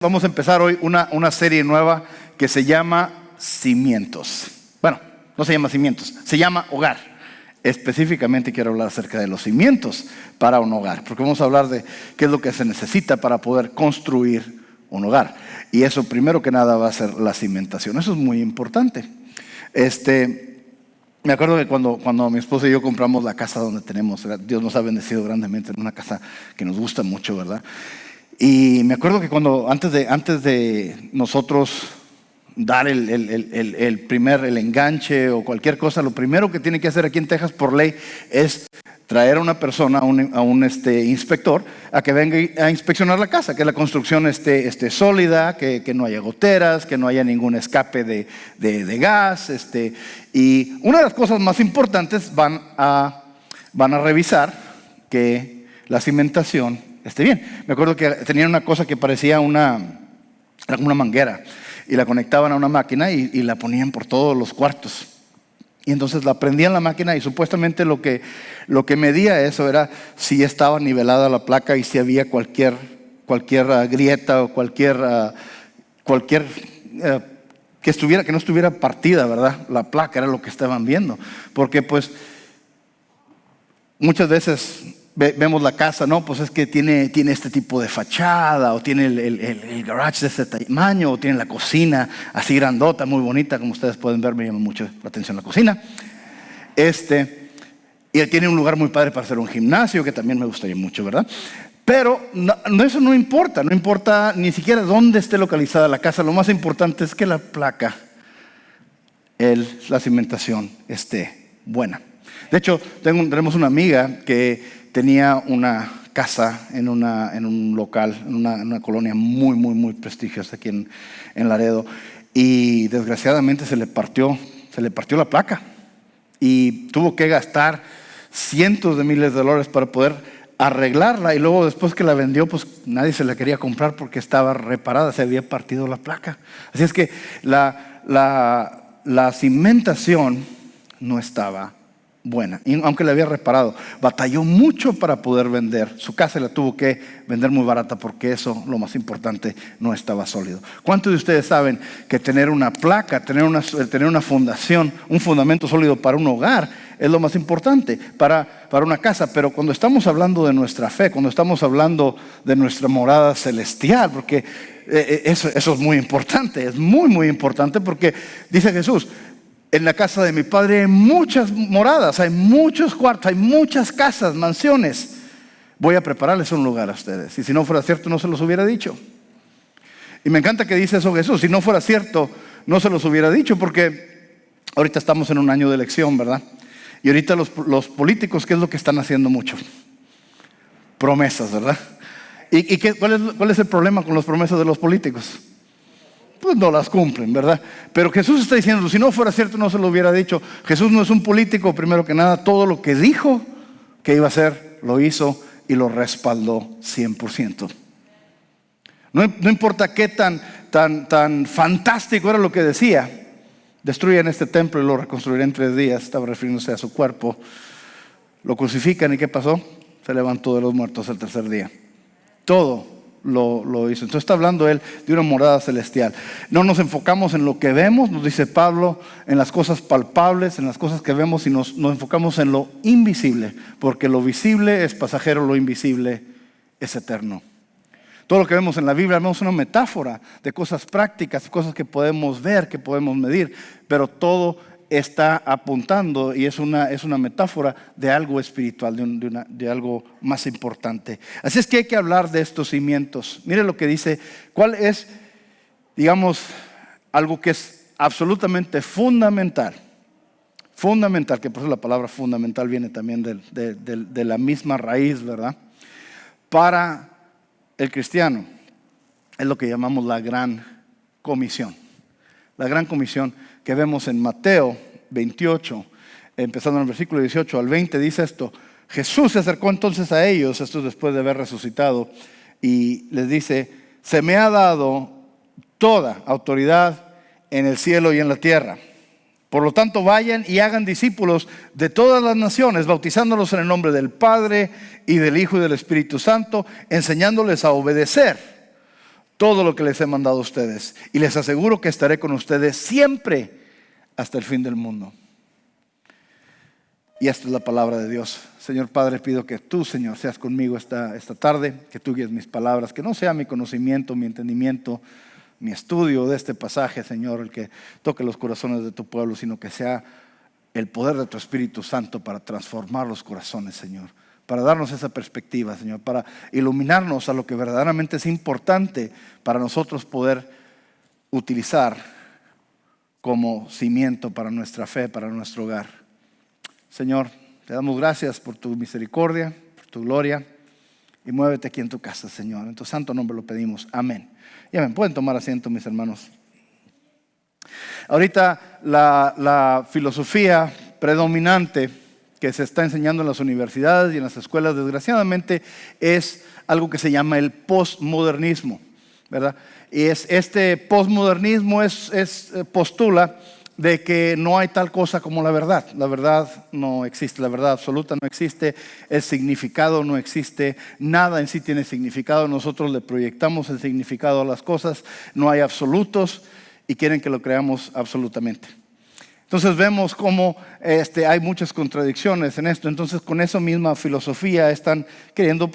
Vamos a empezar hoy una serie nueva que se llama Cimientos. Bueno, no se llama Cimientos, se llama Hogar. Específicamente quiero hablar acerca de los cimientos para un hogar, porque vamos a hablar de qué es lo que se necesita para poder construir un hogar. Y eso primero que nada va a ser la cimentación. Eso es muy importante. Me acuerdo que cuando mi esposa y yo compramos la casa donde tenemos, Dios nos ha bendecido grandemente en una casa que nos gusta mucho, ¿verdad? Y me acuerdo que antes de nosotros dar el enganche o cualquier cosa, lo primero que tiene que hacer aquí en Texas por ley es traer a una persona, a un inspector, a que venga a inspeccionar la casa, que la construcción esté sólida, que no haya goteras, que no haya ningún escape de gas. Y una de las cosas más importantes van a revisar que la cimentación esté bien. Me acuerdo que tenían una cosa que parecía era como una manguera, y la conectaban a una máquina y la ponían por todos los cuartos. Y entonces la prendían la máquina y supuestamente lo que medía eso era si estaba nivelada la placa y si había cualquier grieta o cualquier que no estuviera partida, ¿verdad? La placa era lo que estaban viendo. Porque pues muchas veces vemos la casa, no, pues es que tiene este tipo de fachada, o tiene el garage de este tamaño, o tiene la cocina así grandota, muy bonita, como ustedes pueden ver, me llama mucho la atención la cocina. Y tiene un lugar muy padre para hacer un gimnasio, que también me gustaría mucho, ¿verdad? Pero eso no importa ni siquiera dónde esté localizada la casa. Lo más importante es que la placa, la cimentación esté buena. De hecho, tenemos una amiga que tenía una casa en un local, en una colonia muy, muy, muy prestigiosa aquí en Laredo, y desgraciadamente se le partió la placa y tuvo que gastar cientos de miles de dólares para poder arreglarla, y luego después que la vendió, pues nadie se la quería comprar porque estaba reparada, se había partido la placa. Así es que la cimentación no estaba buena, y aunque la había reparado, batalló mucho para poder vender su casa, y la tuvo que vender muy barata porque eso, lo más importante, no estaba sólido. ¿Cuántos de ustedes saben que tener una placa, tener una fundación, un fundamento sólido para un hogar es lo más importante para una casa? Pero cuando estamos hablando de nuestra fe, cuando estamos hablando de nuestra morada celestial, porque eso es muy importante, es muy, muy importante, porque dice Jesús: en la casa de mi Padre hay muchas moradas, hay muchos cuartos, hay muchas casas, mansiones. Voy a prepararles un lugar a ustedes. Y si no fuera cierto, no se los hubiera dicho. Y me encanta que dice eso Jesús. Si no fuera cierto, no se los hubiera dicho, porque ahorita estamos en un año de elección, ¿verdad? Y ahorita los políticos, ¿qué es lo que están haciendo mucho? Promesas, ¿verdad? ¿Y cuál es el problema con las promesas de los políticos? Pues no las cumplen, ¿verdad? Pero Jesús está diciendo, si no fuera cierto, no se lo hubiera dicho. Jesús no es un político, primero que nada. Todo lo que dijo que iba a hacer, lo hizo y lo respaldó 100%. No importa qué tan fantástico era lo que decía. Destruyan este templo y lo reconstruiré en 3 días. Estaba refiriéndose a su cuerpo. Lo crucifican, ¿y qué pasó? Se levantó de los muertos el 3er día. Todo lo hizo. Entonces está hablando él de una morada celestial. No nos enfocamos en lo que vemos, nos dice Pablo, en las cosas palpables, en las cosas que vemos, y nos enfocamos en lo invisible, porque lo visible es pasajero, lo invisible es eterno. Todo lo que vemos en la Biblia vemos una metáfora de cosas prácticas, cosas que podemos ver, que podemos medir, pero todo está apuntando, y es una metáfora de algo espiritual, de algo más importante. Así es que hay que hablar de estos cimientos. Mire lo que dice. ¿Cuál es, digamos, algo que es absolutamente fundamental? Fundamental, que por eso la palabra fundamental viene también de la misma raíz, ¿verdad? Para el cristiano es lo que llamamos la Gran Comisión. La Gran Comisión que vemos en Mateo 28, empezando en el versículo 18 al 20, dice esto: Jesús se acercó entonces a ellos, esto es después de haber resucitado, y les dice: se me ha dado toda autoridad en el cielo y en la tierra. Por lo tanto, vayan y hagan discípulos de todas las naciones, bautizándolos en el nombre del Padre y del Hijo y del Espíritu Santo, enseñándoles a obedecer todo lo que les he mandado a ustedes. Y les aseguro que estaré con ustedes siempre hasta el fin del mundo. Y esta es la palabra de Dios. Señor Padre, pido que tú, Señor, seas conmigo esta tarde, que tú guíes mis palabras, que no sea mi conocimiento, mi entendimiento, mi estudio de este pasaje, Señor, el que toque los corazones de tu pueblo, sino que sea el poder de tu Espíritu Santo para transformar los corazones, Señor, para darnos esa perspectiva, Señor, para iluminarnos a lo que verdaderamente es importante para nosotros poder utilizar como cimiento para nuestra fe, para nuestro hogar. Señor, te damos gracias por tu misericordia, por tu gloria, y muévete aquí en tu casa, Señor. En tu santo nombre lo pedimos. Amén. Y amén. Pueden tomar asiento, mis hermanos. Ahorita la filosofía predominante que se está enseñando en las universidades y en las escuelas, desgraciadamente, es algo que se llama el postmodernismo, ¿verdad? Y este postmodernismo postula de que no hay tal cosa como la verdad. La verdad no existe, la verdad absoluta no existe, el significado no existe, nada en sí tiene significado. Nosotros le proyectamos el significado a las cosas, no hay absolutos y quieren que lo creamos absolutamente. Entonces vemos cómo hay muchas contradicciones en esto. Entonces con esa misma filosofía están queriendo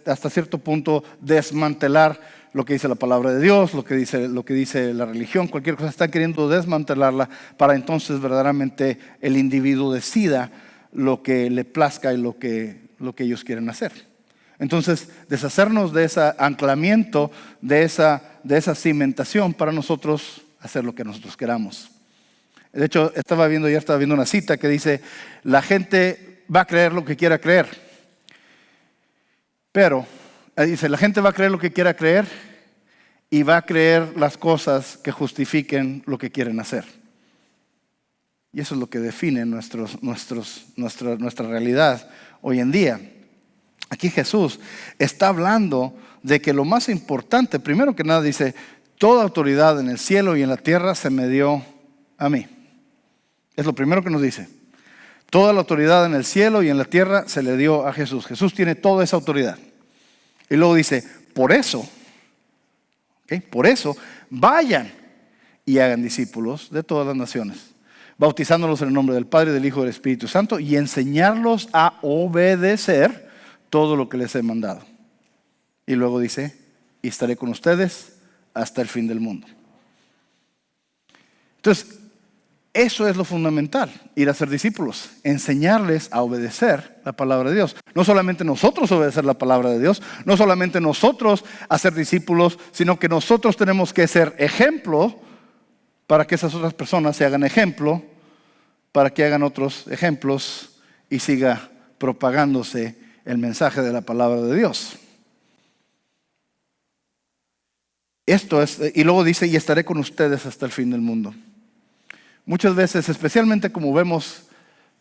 hasta cierto punto desmantelar lo que dice la palabra de Dios, lo que dice la religión, cualquier cosa. Están queriendo desmantelarla para entonces verdaderamente el individuo decida lo que le plazca y lo que ellos quieren hacer. Entonces deshacernos de ese anclamiento, de esa cimentación para nosotros hacer lo que nosotros queramos. De hecho, estaba viendo una cita que dice: la gente va a creer lo que quiera creer. Pero, dice, la gente va a creer lo que quiera creer y va a creer las cosas que justifiquen lo que quieren hacer. Y eso es lo que define nuestra realidad hoy en día. Aquí Jesús está hablando de que lo más importante, primero que nada dice: toda autoridad en el cielo y en la tierra se me dio a mí. Es lo primero que nos dice. Toda la autoridad en el cielo y en la tierra se le dio a Jesús. Jesús tiene toda esa autoridad. Y luego dice: por eso, vayan y hagan discípulos de todas las naciones, bautizándolos en el nombre del Padre, del Hijo y del Espíritu Santo, y enseñarlos a obedecer todo lo que les he mandado. Y luego dice: y estaré con ustedes hasta el fin del mundo. Entonces, eso es lo fundamental, ir a ser discípulos, enseñarles a obedecer la palabra de Dios. No solamente nosotros obedecer la palabra de Dios, no solamente nosotros hacer discípulos, sino que nosotros tenemos que ser ejemplo para que esas otras personas se hagan ejemplo, para que hagan otros ejemplos y siga propagándose el mensaje de la palabra de Dios. Esto es, y luego dice: y estaré con ustedes hasta el fin del mundo. Muchas veces, especialmente como vemos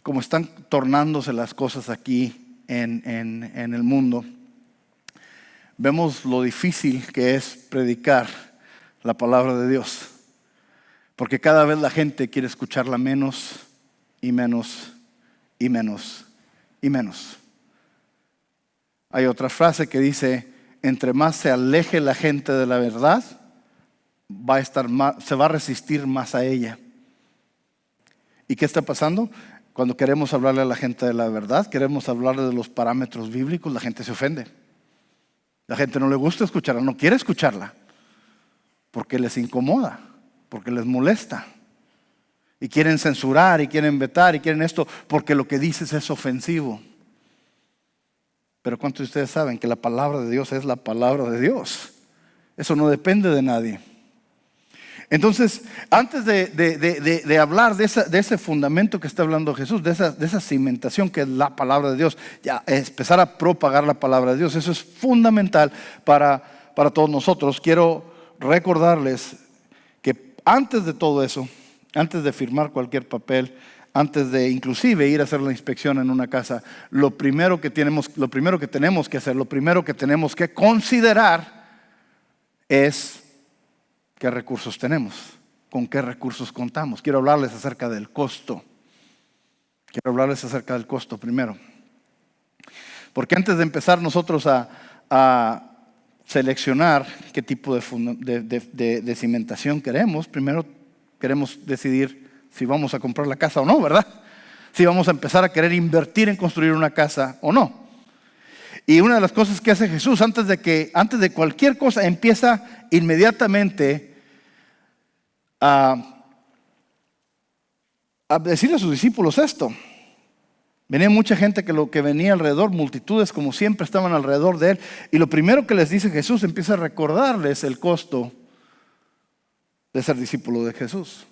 cómo están tornándose las cosas aquí en el mundo, vemos lo difícil que es predicar la palabra de Dios. Porque cada vez la gente quiere escucharla menos y menos y menos y menos. Hay otra frase que dice: entre más se aleje la gente de la verdad, se va a resistir más a ella. ¿Y qué está pasando? Cuando queremos hablarle a la gente de la verdad, queremos hablarle de los parámetros bíblicos, la gente se ofende. La gente no le gusta escucharla, no quiere escucharla, porque les incomoda, porque les molesta. Y quieren censurar, y quieren vetar, y quieren esto, porque lo que dices es ofensivo. Pero ¿cuántos de ustedes saben que la palabra de Dios es la palabra de Dios? Eso no depende de nadie. Entonces, antes de hablar de ese fundamento que está hablando Jesús, de esa cimentación que es la palabra de Dios, ya empezar a propagar la palabra de Dios, eso es fundamental para todos nosotros. Quiero recordarles que antes de todo eso, antes de firmar cualquier papel, antes de inclusive ir a hacer la inspección en una casa, lo primero que tenemos que hacer, lo primero que tenemos que considerar es: ¿qué recursos tenemos? ¿Con qué recursos contamos? Quiero hablarles acerca del costo. Quiero hablarles acerca del costo primero. Porque antes de empezar nosotros a seleccionar qué tipo de cimentación queremos, primero queremos decidir si vamos a comprar la casa o no, ¿verdad? Si vamos a empezar a querer invertir en construir una casa o no. Y una de las cosas que hace Jesús antes de cualquier cosa, empieza inmediatamente a decirle a sus discípulos esto. Venía mucha gente que venía alrededor, multitudes como siempre estaban alrededor de él. Y lo primero que les dice Jesús, empieza a recordarles el costo de ser discípulo de Jesús.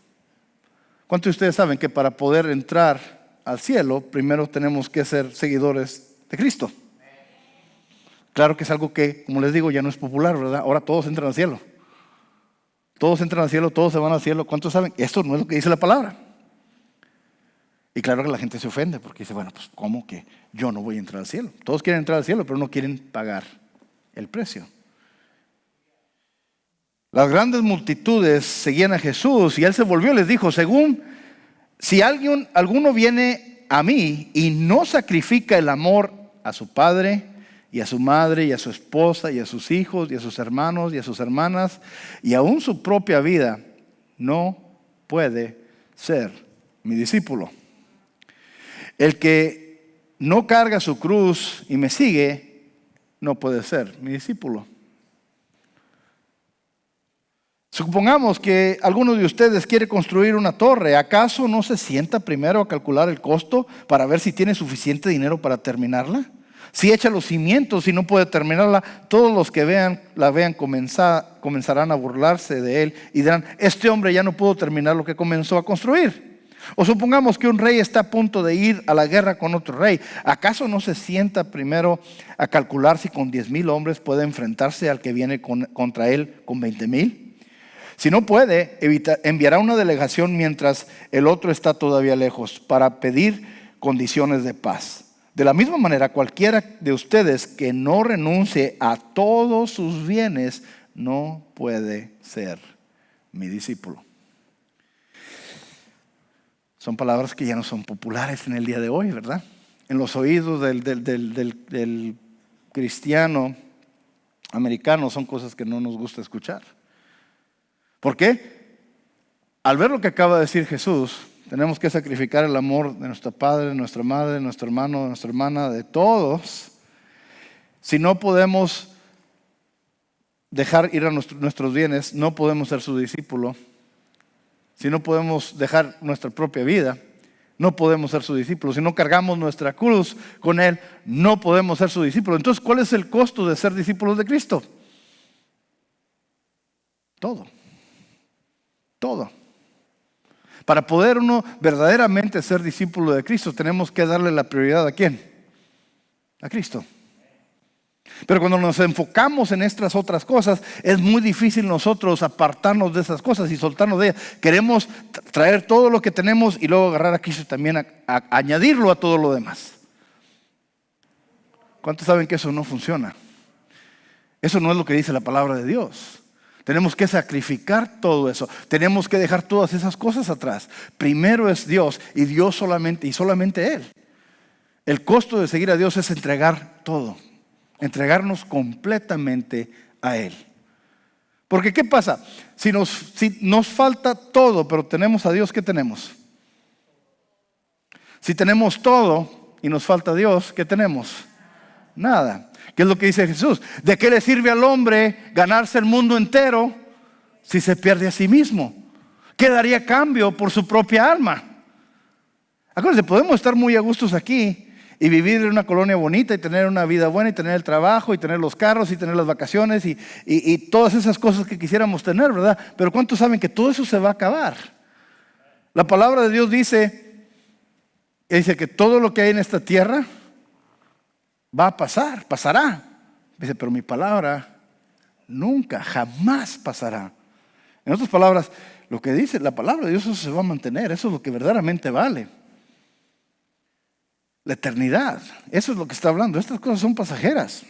¿Cuántos de ustedes saben que para poder entrar al cielo, primero tenemos que ser seguidores de Cristo? Claro que es algo que, como les digo, ya no es popular, ¿verdad? Ahora todos entran al cielo. Todos entran al cielo, todos se van al cielo. ¿Cuántos saben? Esto no es lo que dice la palabra. Y claro que la gente se ofende porque dice, bueno, pues ¿cómo que yo no voy a entrar al cielo? Todos quieren entrar al cielo, pero no quieren pagar el precio. Las grandes multitudes seguían a Jesús y él se volvió y les dijo, si alguno viene a mí y no sacrifica el amor a su padre y a su madre y a su esposa y a sus hijos y a sus hermanos y a sus hermanas y aún su propia vida, no puede ser mi discípulo. El que no carga su cruz y me sigue, no puede ser mi discípulo. Supongamos que alguno de ustedes quiere construir una torre. ¿Acaso no se sienta primero a calcular el costo para ver si tiene suficiente dinero para terminarla? Si echa los cimientos y no puede terminarla, todos los que la vean comenzarán a burlarse de él y dirán, este hombre ya no pudo terminar lo que comenzó a construir. O supongamos que un rey está a punto de ir a la guerra con otro rey. ¿Acaso no se sienta primero a calcular si con 10,000 hombres puede enfrentarse al que viene contra él con 20,000? Si no puede, enviará una delegación mientras el otro está todavía lejos para pedir condiciones de paz. De la misma manera, cualquiera de ustedes que no renuncie a todos sus bienes no puede ser mi discípulo. Son palabras que ya no son populares en el día de hoy, ¿verdad? En los oídos del cristiano americano son cosas que no nos gusta escuchar. ¿Por qué? Al ver lo que acaba de decir Jesús, tenemos que sacrificar el amor de nuestro padre, de nuestra madre, de nuestro hermano, de nuestra hermana, de todos. Si no podemos dejar ir a nuestros bienes, no podemos ser su discípulo. Si no podemos dejar nuestra propia vida, no podemos ser su discípulo. Si no cargamos nuestra cruz con él, no podemos ser su discípulo. Entonces, ¿cuál es el costo de ser discípulos de Cristo? Todo. Todo. Para poder uno verdaderamente ser discípulo de Cristo, tenemos que darle la prioridad ¿a quién? A Cristo. Pero cuando nos enfocamos en estas otras cosas, es muy difícil nosotros apartarnos de esas cosas y soltarnos de ellas. Queremos traer todo lo que tenemos y luego agarrar a Cristo también a añadirlo a todo lo demás. ¿Cuántos saben que eso no funciona? Eso no es lo que dice la palabra de Dios. Tenemos que sacrificar todo eso. Tenemos que dejar todas esas cosas atrás. Primero es Dios y Dios solamente y solamente Él. El costo de seguir a Dios es entregar todo. Entregarnos completamente a Él. Porque ¿qué pasa? Si nos falta todo, pero tenemos a Dios, ¿qué tenemos? Si tenemos todo y nos falta Dios, ¿qué tenemos? Nada. ¿Qué es lo que dice Jesús? ¿De qué le sirve al hombre ganarse el mundo entero si se pierde a sí mismo? ¿Qué daría a cambio por su propia alma? Acuérdense, podemos estar muy a gustos aquí y vivir en una colonia bonita y tener una vida buena y tener el trabajo y tener los carros y tener las vacaciones y todas esas cosas que quisiéramos tener, ¿verdad? Pero ¿cuántos saben que todo eso se va a acabar? La palabra de Dios dice que todo lo que hay en esta tierra va a pasar, pasará. Dice, pero mi palabra nunca, jamás pasará. En otras palabras, lo que dice la palabra de Dios, eso se va a mantener. Eso es lo que verdaderamente vale. La eternidad, eso es lo que está hablando. Estas cosas son pasajeras.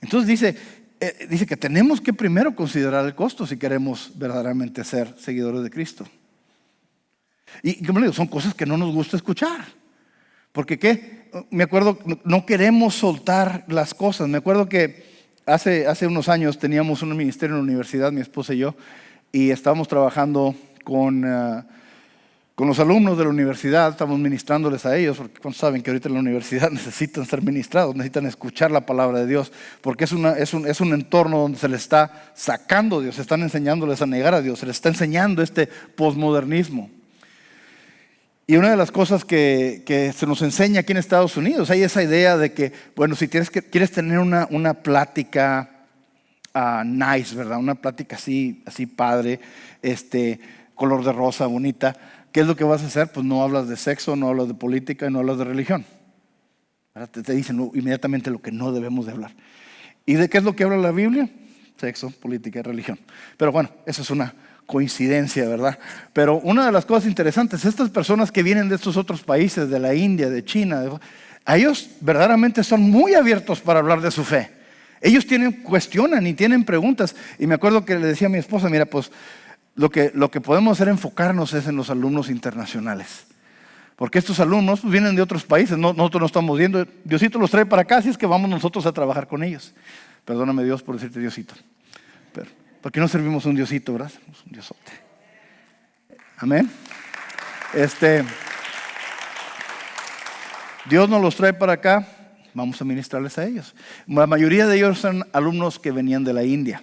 Entonces dice que tenemos que primero considerar el costo si queremos verdaderamente ser seguidores de Cristo. Y como le digo, son cosas que no nos gusta escuchar. Porque ¿qué? Me acuerdo, no queremos soltar las cosas. Me acuerdo que hace unos años teníamos un ministerio en la universidad, mi esposa y yo, y estábamos trabajando con los alumnos de la universidad, estamos ministrándoles a ellos, porque saben que ahorita en la universidad necesitan ser ministrados, necesitan escuchar la palabra de Dios, porque es un entorno donde se les está sacando a Dios, se están enseñándoles a negar a Dios, se les está enseñando este posmodernismo. Y una de las cosas que se nos enseña aquí en Estados Unidos, hay esa idea de que, bueno, si quieres tener una plática nice, ¿verdad? Una plática así padre, color de rosa, bonita, ¿qué es lo que vas a hacer? Pues no hablas de sexo, no hablas de política y no hablas de religión. Te dicen inmediatamente lo que no debemos de hablar. ¿Y de qué es lo que habla la Biblia? Sexo, política y religión. Pero bueno, eso es una coincidencia, ¿verdad? Pero una de las cosas interesantes, estas personas que vienen de estos otros países, de la India, de China, a ellos verdaderamente son muy abiertos para hablar de su fe. Ellos cuestionan y tienen preguntas. Y me acuerdo que le decía a mi esposa, mira, pues lo que podemos hacer enfocarnos es en los alumnos internacionales. Porque estos alumnos pues, vienen de otros países, nosotros no estamos viendo, Diosito los trae para acá, así es que vamos nosotros a trabajar con ellos. Perdóname Dios por decirte Diosito. Pero, porque no servimos un Diosito, ¿verdad? Somos un Diosote. Amén. Dios nos los trae para acá, vamos a ministrarles a ellos. La mayoría de ellos son alumnos que venían de la India.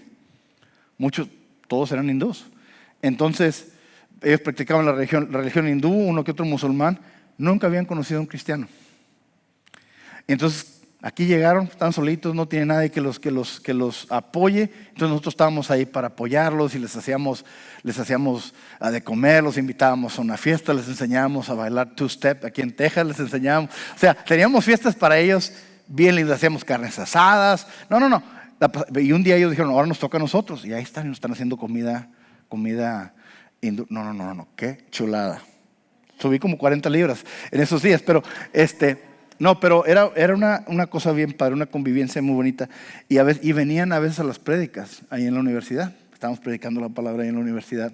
Todos eran hindús. Entonces, ellos practicaban la religión hindú, uno que otro musulmán, nunca habían conocido a un cristiano. Entonces, aquí llegaron, están solitos, no tienen nadie que los apoye. Entonces nosotros estábamos ahí para apoyarlos y les hacíamos de comer, los invitábamos a una fiesta, les enseñábamos a bailar two-step aquí en Texas, les enseñábamos, o sea, teníamos fiestas para ellos bien lindas, hacíamos carnes asadas. No. Y un día ellos dijeron, ahora nos toca a nosotros. Y ahí nos están haciendo comida hindú. No, qué chulada. Subí como 40 libras en esos días, pero pero era una cosa bien padre, una convivencia muy bonita. Y venían a veces a las prédicas ahí en la universidad. Estábamos predicando la palabra ahí en la universidad.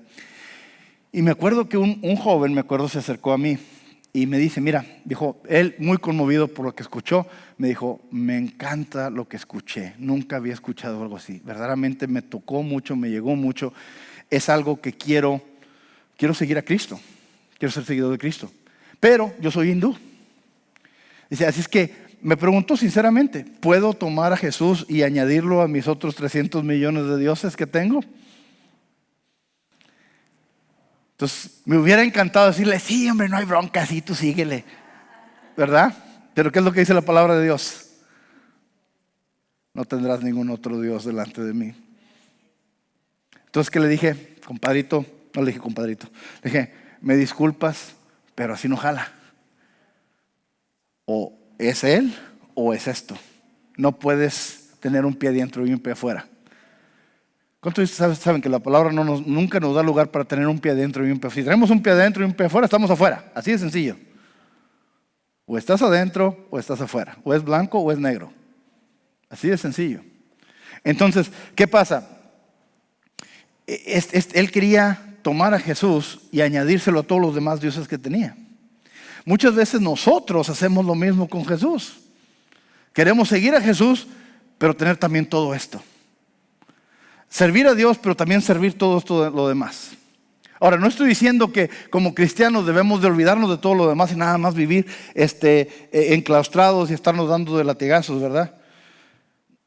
Y me acuerdo que un joven, se acercó a mí y me dice, mira, dijo, él muy conmovido por lo que escuchó, me dijo, me encanta lo que escuché. Nunca había escuchado algo así. Verdaderamente me tocó mucho, me llegó mucho. Es algo que quiero seguir a Cristo. Quiero ser seguidor de Cristo. Pero yo soy hindú. Dice, así es que me preguntó sinceramente, ¿puedo tomar a Jesús y añadirlo a mis otros 300 millones de dioses que tengo? Entonces, me hubiera encantado decirle, sí, hombre, no hay bronca, sí, tú síguele. ¿Verdad? Pero ¿qué es lo que dice la palabra de Dios? No tendrás ningún otro Dios delante de mí. Entonces, ¿qué le dije? Compadrito, no le dije compadrito, le dije, me disculpas, pero así no jala. O es él o es esto. No puedes tener un pie adentro y un pie afuera. ¿Cuántos de ustedes saben que la palabra nunca nos da lugar para tener un pie adentro y un pie afuera? Si tenemos un pie adentro y un pie afuera, estamos afuera. Así de sencillo. O estás adentro o estás afuera. O es blanco o es negro. Así de sencillo. Entonces, ¿qué pasa? Él quería tomar a Jesús y añadírselo a todos los demás dioses que tenía. Muchas veces nosotros hacemos lo mismo con Jesús. Queremos seguir a Jesús, pero tener también todo esto. Servir a Dios, pero también servir todo esto lo demás. Ahora, no estoy diciendo que como cristianos debemos de olvidarnos de todo lo demás y nada más vivir enclaustrados y estarnos dando de latigazos, ¿verdad?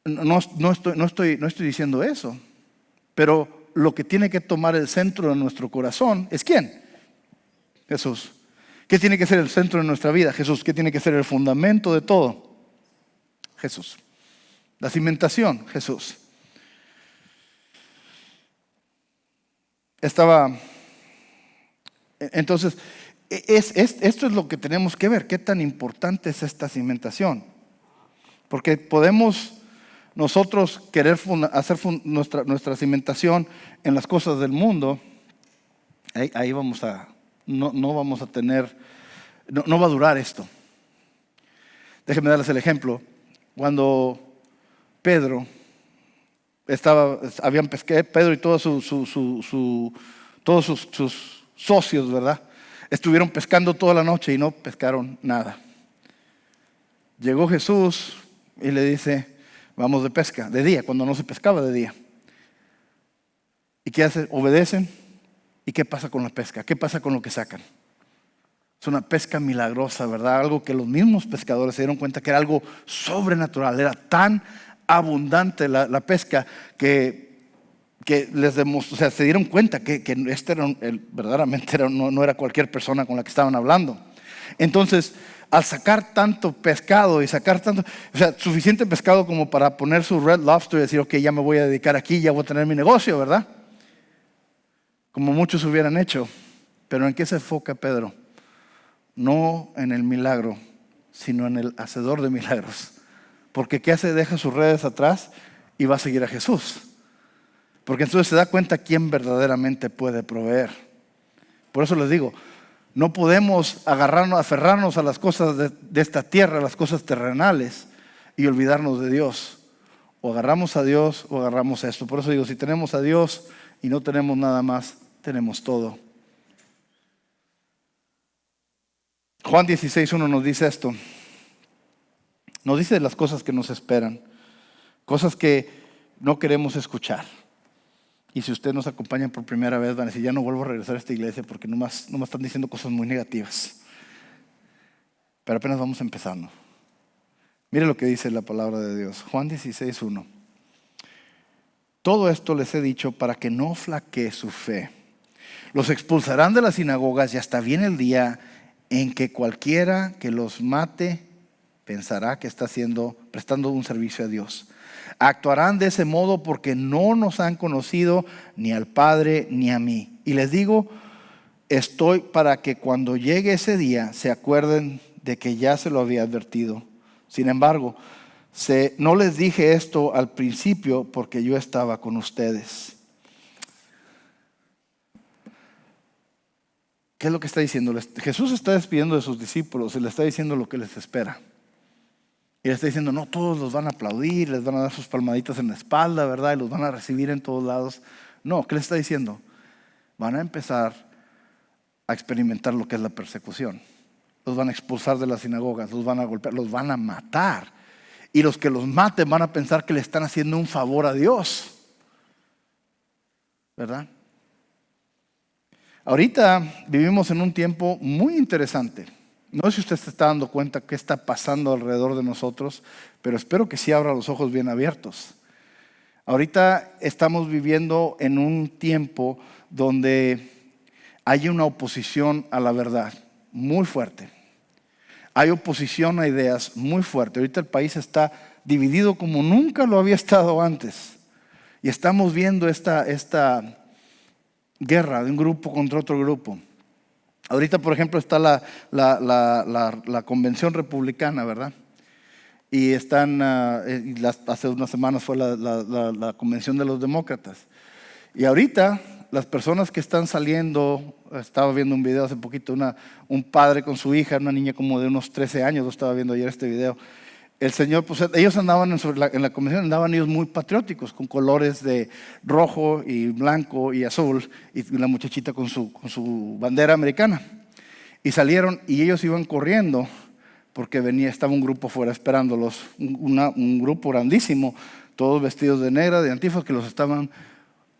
No estoy diciendo eso. Pero lo que tiene que tomar el centro de nuestro corazón es ¿quién? Jesús. ¿Qué tiene que ser el centro de nuestra vida? Jesús. ¿Qué tiene que ser el fundamento de todo? Jesús. La cimentación, Jesús. Entonces, esto es lo que tenemos que ver. ¿Qué tan importante es esta cimentación? Porque podemos nosotros querer hacer nuestra cimentación en las cosas del mundo. Ahí vamos a... No vamos a tener, no va a durar esto. Déjenme darles el ejemplo. Cuando Pedro Pedro y todos sus socios, ¿verdad? Estuvieron pescando toda la noche y no pescaron nada. Llegó Jesús y le dice, Vamos de pesca, de día, cuando no se pescaba de día. ¿Y qué hacen? Obedecen. ¿Y qué pasa con la pesca? ¿Qué pasa con lo que sacan? Es una pesca milagrosa, ¿verdad? Algo que los mismos pescadores se dieron cuenta que era algo sobrenatural. Era tan abundante la pesca que les demostró, o sea, se dieron cuenta que este era verdaderamente no era cualquier persona con la que estaban hablando. Entonces, al sacar tanto pescado y sacar tanto, o sea, suficiente pescado como para poner su Red Lobster y decir, ok, ya me voy a dedicar aquí, ya voy a tener mi negocio, ¿verdad? Como muchos hubieran hecho. Pero ¿en qué se enfoca Pedro? No en el milagro, sino en el hacedor de milagros. Porque ¿qué hace? Deja sus redes atrás y va a seguir a Jesús. Porque entonces se da cuenta quién verdaderamente puede proveer. Por eso les digo, no podemos aferrarnos a las cosas de esta tierra, a las cosas terrenales, y olvidarnos de Dios. O agarramos a Dios o agarramos a esto. Por eso digo, si tenemos a Dios y no tenemos nada más, tenemos todo. Juan 16:1 nos dice esto. Nos dice las cosas que nos esperan, cosas que no queremos escuchar. Y si usted nos acompaña por primera vez, van a decir, ya no vuelvo a regresar a esta iglesia porque no me están diciendo cosas muy negativas. Pero apenas vamos empezando. Mire lo que dice la palabra de Dios. Juan 16:1. Todo esto les he dicho para que no flaquee su fe. Los expulsarán de las sinagogas y hasta viene el día en que cualquiera que los mate pensará que está prestando un servicio a Dios. Actuarán de ese modo porque no nos han conocido ni al Padre ni a mí. Y les digo, estoy para que cuando llegue ese día se acuerden de que ya se lo había advertido. Sin embargo, no les dije esto al principio porque yo estaba con ustedes. ¿Qué es lo que está diciendo? Jesús está despidiendo de sus discípulos y le está diciendo lo que les espera. Y le está diciendo, no, todos los van a aplaudir, les van a dar sus palmaditas en la espalda, ¿verdad? Y los van a recibir en todos lados. No, ¿qué le está diciendo? Van a empezar a experimentar lo que es la persecución. Los van a expulsar de las sinagogas, los van a golpear, los van a matar. Y los que los maten van a pensar que le están haciendo un favor a Dios. ¿Verdad? Ahorita vivimos en un tiempo muy interesante. No sé si usted se está dando cuenta qué está pasando alrededor de nosotros, pero espero que sí abra los ojos bien abiertos. Ahorita estamos viviendo en un tiempo donde hay una oposición a la verdad muy fuerte. Hay oposición a ideas muy fuerte. Ahorita el país está dividido como nunca lo había estado antes. Y estamos viendo esta guerra de un grupo contra otro grupo. Ahorita, por ejemplo, está la convención republicana, ¿verdad? Y están, hace unas semanas fue la convención de los demócratas. Y ahorita, las personas que están saliendo, estaba viendo un video hace poquito, un padre con su hija, una niña como de unos 13 años, lo estaba viendo ayer este video. El Señor, pues ellos andaban en la convención, andaban ellos muy patrióticos, con colores de rojo y blanco y azul, y la muchachita con su bandera americana. Y salieron y ellos iban corriendo porque estaba un grupo fuera esperándolos, un grupo grandísimo, todos vestidos de negra, de antifas, que los estaban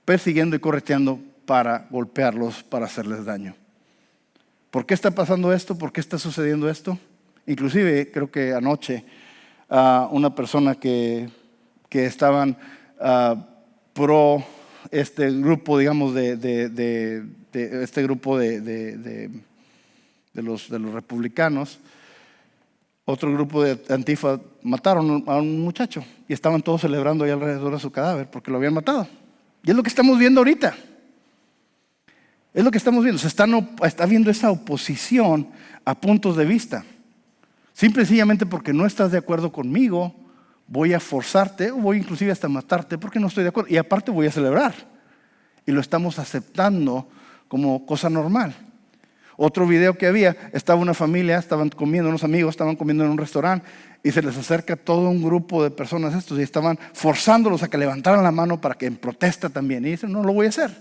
persiguiendo y correteando para golpearlos, para hacerles daño. ¿Por qué está pasando esto? ¿Por qué está sucediendo esto? Inclusive, creo que anoche, una persona que estaban pro este grupo, digamos, de este grupo de los republicanos, otro grupo de Antifa mataron a un muchacho y estaban todos celebrando ahí alrededor de su cadáver porque lo habían matado. Y es lo que estamos viendo ahorita. Es lo que estamos viendo. Se está viendo esa oposición a puntos de vista. Simple y sencillamente porque no estás de acuerdo conmigo, voy a forzarte o voy inclusive hasta matarte porque no estoy de acuerdo. Y aparte voy a celebrar. Y lo estamos aceptando como cosa normal. Otro video que había, estaba una familia, estaban comiendo, unos amigos estaban comiendo en un restaurante y se les acerca todo un grupo de personas estos y estaban forzándolos a que levantaran la mano para que en protesta también. Y dicen, no lo voy a hacer.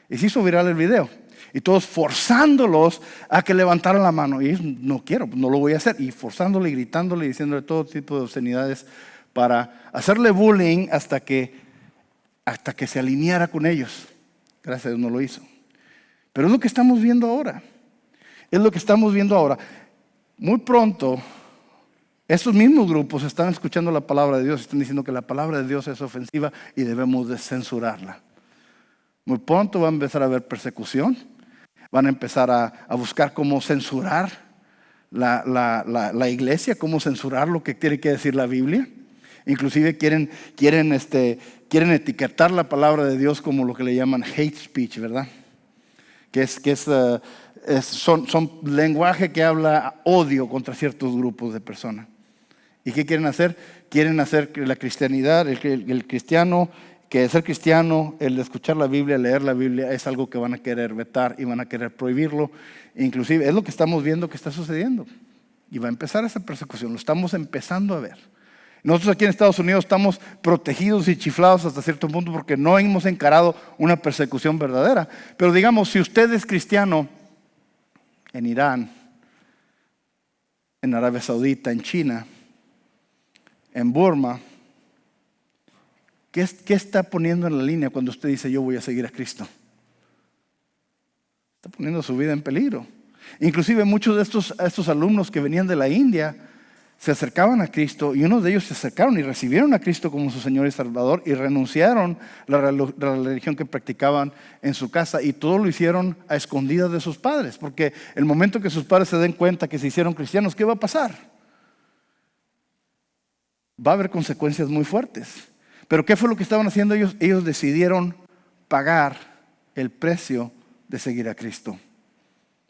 Y se hizo viral el video. Y todos forzándolos a que levantaran la mano. Y ellos, no quiero, no lo voy a hacer. Y forzándole y gritándole y diciéndole todo tipo de obscenidades para hacerle bullying hasta que se alineara con ellos. Gracias a Dios no lo hizo. Pero es lo que estamos viendo ahora. Es lo que estamos viendo ahora. Muy pronto, estos mismos grupos están escuchando la palabra de Dios, están diciendo que la palabra de Dios es ofensiva y debemos de censurarla. Muy pronto va a empezar a haber persecución, van a empezar a buscar cómo censurar la iglesia, cómo censurar lo que tiene que decir la Biblia. Inclusive quieren etiquetar la palabra de Dios como lo que le llaman hate speech, ¿verdad? Son lenguaje que habla odio contra ciertos grupos de personas. ¿Y qué quieren hacer? Quieren hacer que la cristianidad, el cristiano, que ser cristiano, el escuchar la Biblia, leer la Biblia, es algo que van a querer vetar y van a querer prohibirlo. Inclusive es lo que estamos viendo que está sucediendo. Y va a empezar esa persecución, lo estamos empezando a ver. Nosotros aquí en Estados Unidos estamos protegidos y chiflados hasta cierto punto porque no hemos encarado una persecución verdadera. Pero digamos, si usted es cristiano en Irán, en Arabia Saudita, en China, en Burma, ¿qué está poniendo en la línea cuando usted dice yo voy a seguir a Cristo? Está poniendo su vida en peligro. Inclusive muchos de estos alumnos que venían de la India se acercaban a Cristo y unos de ellos se acercaron y recibieron a Cristo como su Señor y Salvador y renunciaron a la religión que practicaban en su casa, y todo lo hicieron a escondidas de sus padres, porque el momento que sus padres se den cuenta que se hicieron cristianos, ¿qué va a pasar? Va a haber consecuencias muy fuertes. Pero ¿qué fue lo que estaban haciendo ellos? Ellos decidieron pagar el precio de seguir a Cristo.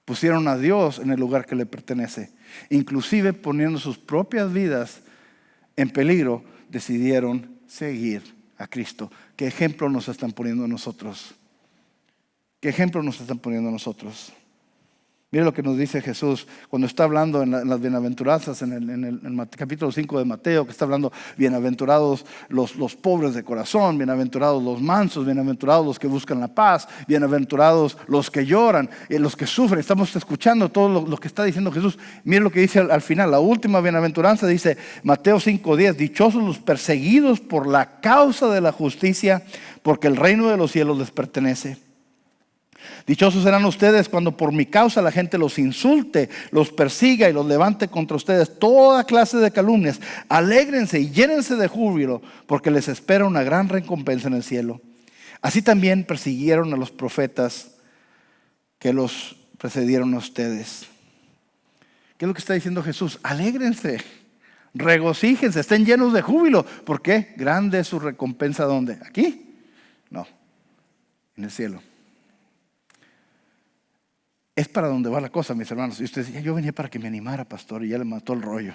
Pusieron a Dios en el lugar que le pertenece. Inclusive poniendo sus propias vidas en peligro, decidieron seguir a Cristo. ¿Qué ejemplo nos están poniendo a nosotros? ¿Qué ejemplo nos están poniendo a nosotros? Mire lo que nos dice Jesús cuando está hablando en las bienaventuranzas en el capítulo 5 de Mateo, que está hablando: bienaventurados los pobres de corazón, bienaventurados los mansos, bienaventurados los que buscan la paz, bienaventurados los que lloran, los que sufren. Estamos escuchando todo lo que está diciendo Jesús. Mire lo que dice al final, la última bienaventuranza dice, Mateo 5:10, dichosos los perseguidos por la causa de la justicia, porque el reino de los cielos les pertenece. Dichosos serán ustedes cuando por mi causa la gente los insulte, los persiga y los levante contra ustedes toda clase de calumnias. Alégrense y llénense de júbilo, porque les espera una gran recompensa en el cielo. Así también persiguieron a los profetas que los precedieron a ustedes. ¿Qué es lo que está diciendo Jesús? Alégrense, regocíjense, estén llenos de júbilo. ¿Por qué? Grande es su recompensa. ¿Dónde? ¿Aquí? No, en el cielo. Es para donde va la cosa, mis hermanos. Y usted decía, yo venía para que me animara, pastor, y ya le mató el rollo.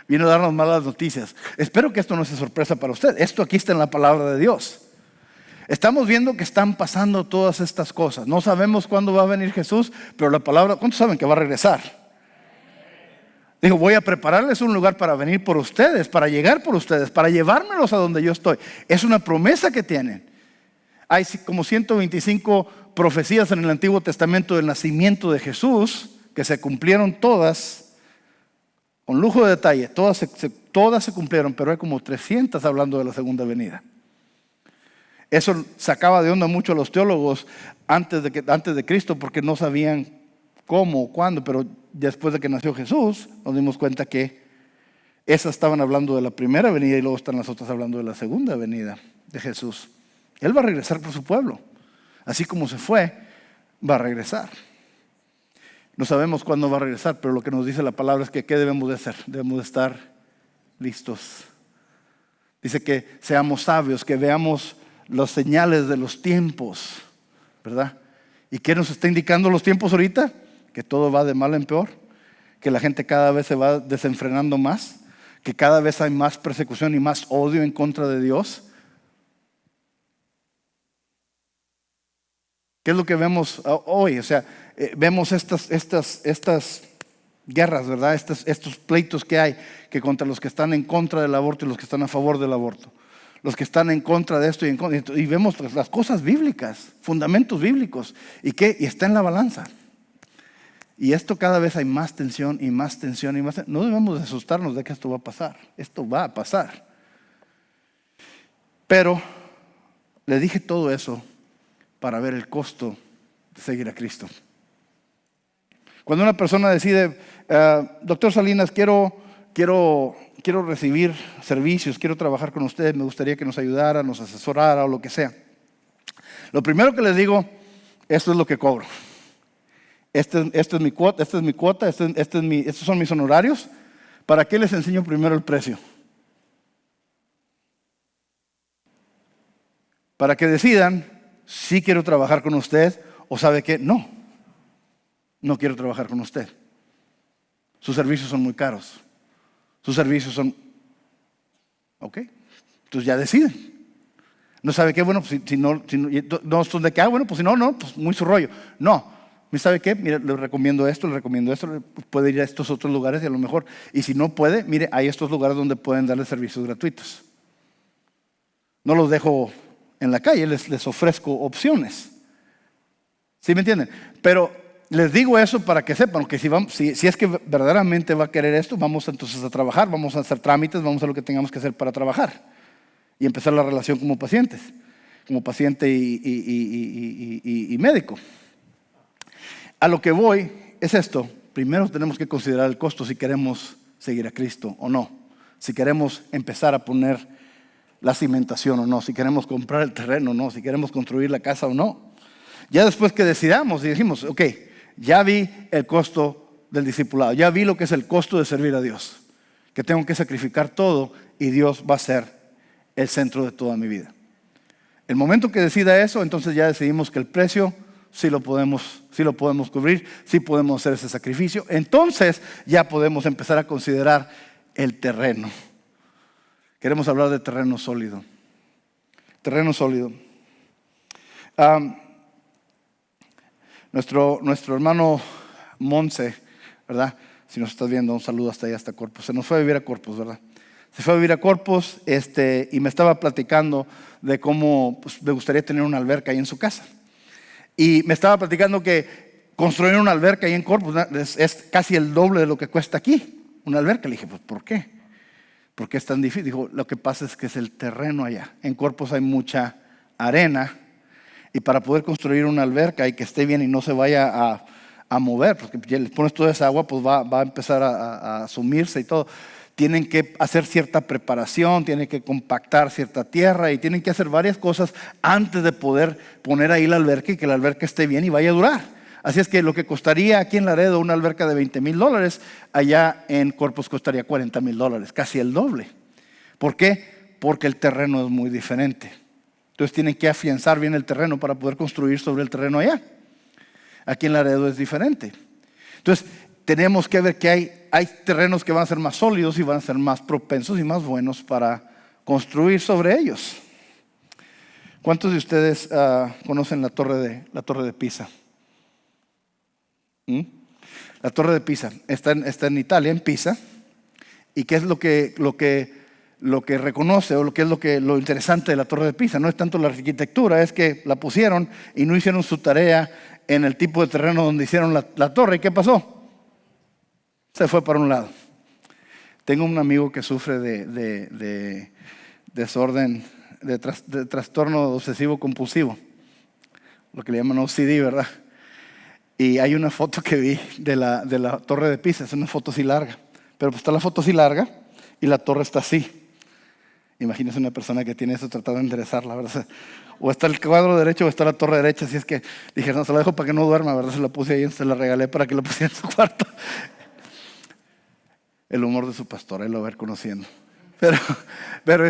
Vino a darnos malas noticias. Espero que esto no sea sorpresa para usted. Esto aquí está en la palabra de Dios. Estamos viendo que están pasando todas estas cosas. No sabemos cuándo va a venir Jesús, pero la palabra, ¿cuántos saben que va a regresar? Dijo, voy a prepararles un lugar para venir por ustedes, para llegar por ustedes, para llevármelos a donde yo estoy. Es una promesa que tienen. Hay como 125 profecías en el Antiguo Testamento del nacimiento de Jesús, que se cumplieron todas, con lujo de detalle, todas se cumplieron, pero hay como 300 hablando de la segunda venida. Eso sacaba de onda mucho a los teólogos antes de Cristo, porque no sabían cómo o cuándo, pero después de que nació Jesús, nos dimos cuenta que esas estaban hablando de la primera venida y luego están las otras hablando de la segunda venida de Jesús. Él va a regresar por su pueblo. Así como se fue, va a regresar. No sabemos cuándo va a regresar, pero lo que nos dice la palabra es que ¿qué debemos de hacer? Debemos de estar listos. Dice que seamos sabios, que veamos las señales de los tiempos, ¿verdad? ¿Y qué nos está indicando los tiempos ahorita? Que todo va de mal en peor, que la gente cada vez se va desenfrenando más, que cada vez hay más persecución y más odio en contra de Dios. ¿Qué es lo que vemos hoy? O sea, vemos estas guerras, ¿verdad? Estos pleitos que hay, que contra los que están en contra del aborto y los que están a favor del aborto. Los que están en contra de esto y vemos las cosas bíblicas, fundamentos bíblicos. ¿Y qué? Y está en la balanza. Y esto cada vez hay más tensión y más tensión y más tensión. No debemos de asustarnos de que esto va a pasar. Esto va a pasar. Pero le dije todo eso para ver el costo de seguir a Cristo. Cuando una persona decide, doctor Salinas, quiero recibir servicios, quiero trabajar con ustedes, me gustaría que nos ayudara, nos asesorara o lo que sea. Lo primero que les digo, esto es lo que cobro. Esta es mi cuota, estos son mis honorarios. ¿Para qué les enseño primero el precio? Para que decidan si quiero trabajar con usted o sabe que no quiero trabajar con usted. Sus servicios son muy caros. Sus servicios son, ok, entonces ya deciden. No sabe qué, bueno, pues si no son de qué, bueno, pues si no, pues muy su rollo. No, ¿sabe qué? Mire, le recomiendo esto, puede ir a estos otros lugares y a lo mejor, y si no puede, mire, hay estos lugares donde pueden darle servicios gratuitos. No los dejo en la calle, les ofrezco opciones. ¿Sí me entienden? Pero les digo eso para que sepan que si es que verdaderamente va a querer esto, vamos entonces a trabajar, vamos a hacer trámites, vamos a hacer lo que tengamos que hacer para trabajar y empezar la relación como pacientes, como paciente y médico. A lo que voy es esto. Primero tenemos que considerar el costo si queremos seguir a Cristo o no. Si queremos empezar a poner la cimentación o no. Si queremos comprar el terreno o no. Si queremos construir la casa o no. Ya después que decidamos y dijimos, ok, ya vi el costo del discipulado. Ya vi lo que es el costo de servir a Dios. Que tengo que sacrificar todo y Dios va a ser el centro de toda mi vida. El momento que decida eso, entonces ya decidimos que el precio sí lo podemos cubrir, sí podemos hacer ese sacrificio. Entonces ya podemos empezar a considerar el terreno. Queremos hablar de terreno sólido. Terreno sólido. Nuestro hermano Monse, ¿verdad? Si nos estás viendo, un saludo hasta allá, hasta Corpus. Se nos fue a vivir a Corpus, ¿verdad? Se fue a vivir a Corpus y me estaba platicando de cómo pues, le gustaría tener una alberca ahí en su casa. Y me estaba platicando que construir una alberca ahí en Corpus es casi el doble de lo que cuesta aquí, una alberca. Le dije, pues ¿por qué? ¿Por qué es tan difícil? Dijo, lo que pasa es que es el terreno allá. En Corpus hay mucha arena y para poder construir una alberca y que esté bien y no se vaya a mover, porque ya le pones toda esa agua, pues va a empezar a sumirse y todo. Tienen que hacer cierta preparación, tienen que compactar cierta tierra y tienen que hacer varias cosas antes de poder poner ahí la alberca y que la alberca esté bien y vaya a durar. Así es que lo que costaría aquí en Laredo una alberca de $20,000, allá en Corpus costaría $40,000, casi el doble. ¿Por qué? Porque el terreno es muy diferente. Entonces tienen que afianzar bien el terreno para poder construir sobre el terreno allá. Aquí en Laredo es diferente. Entonces tenemos que ver que hay terrenos que van a ser más sólidos y van a ser más propensos y más buenos para construir sobre ellos. ¿Cuántos de ustedes conocen la torre de Pisa? La torre de Pisa está en Italia, en Pisa. ¿Y qué es lo que reconoce o lo interesante de la torre de Pisa? No es tanto la arquitectura, es que la pusieron y no hicieron su tarea en el tipo de terreno donde hicieron la torre. ¿Y qué pasó? Se fue para un lado. Tengo un amigo que sufre de desorden, de trastorno obsesivo compulsivo, lo que le llaman OCD, ¿verdad? Y hay una foto que vi de la torre de Pisa, es una foto así larga, pero pues está la foto así larga y la torre está así. Imagínense una persona que tiene eso tratando de enderezarla, ¿verdad? O está el cuadro derecho o está la torre derecha, así es que dije, no, se la dejo para que no duerma, ¿verdad? Se la puse ahí, se la regalé para que la pusiera en su cuarto. El humor de su pastor, él lo va a ir conociendo. Pero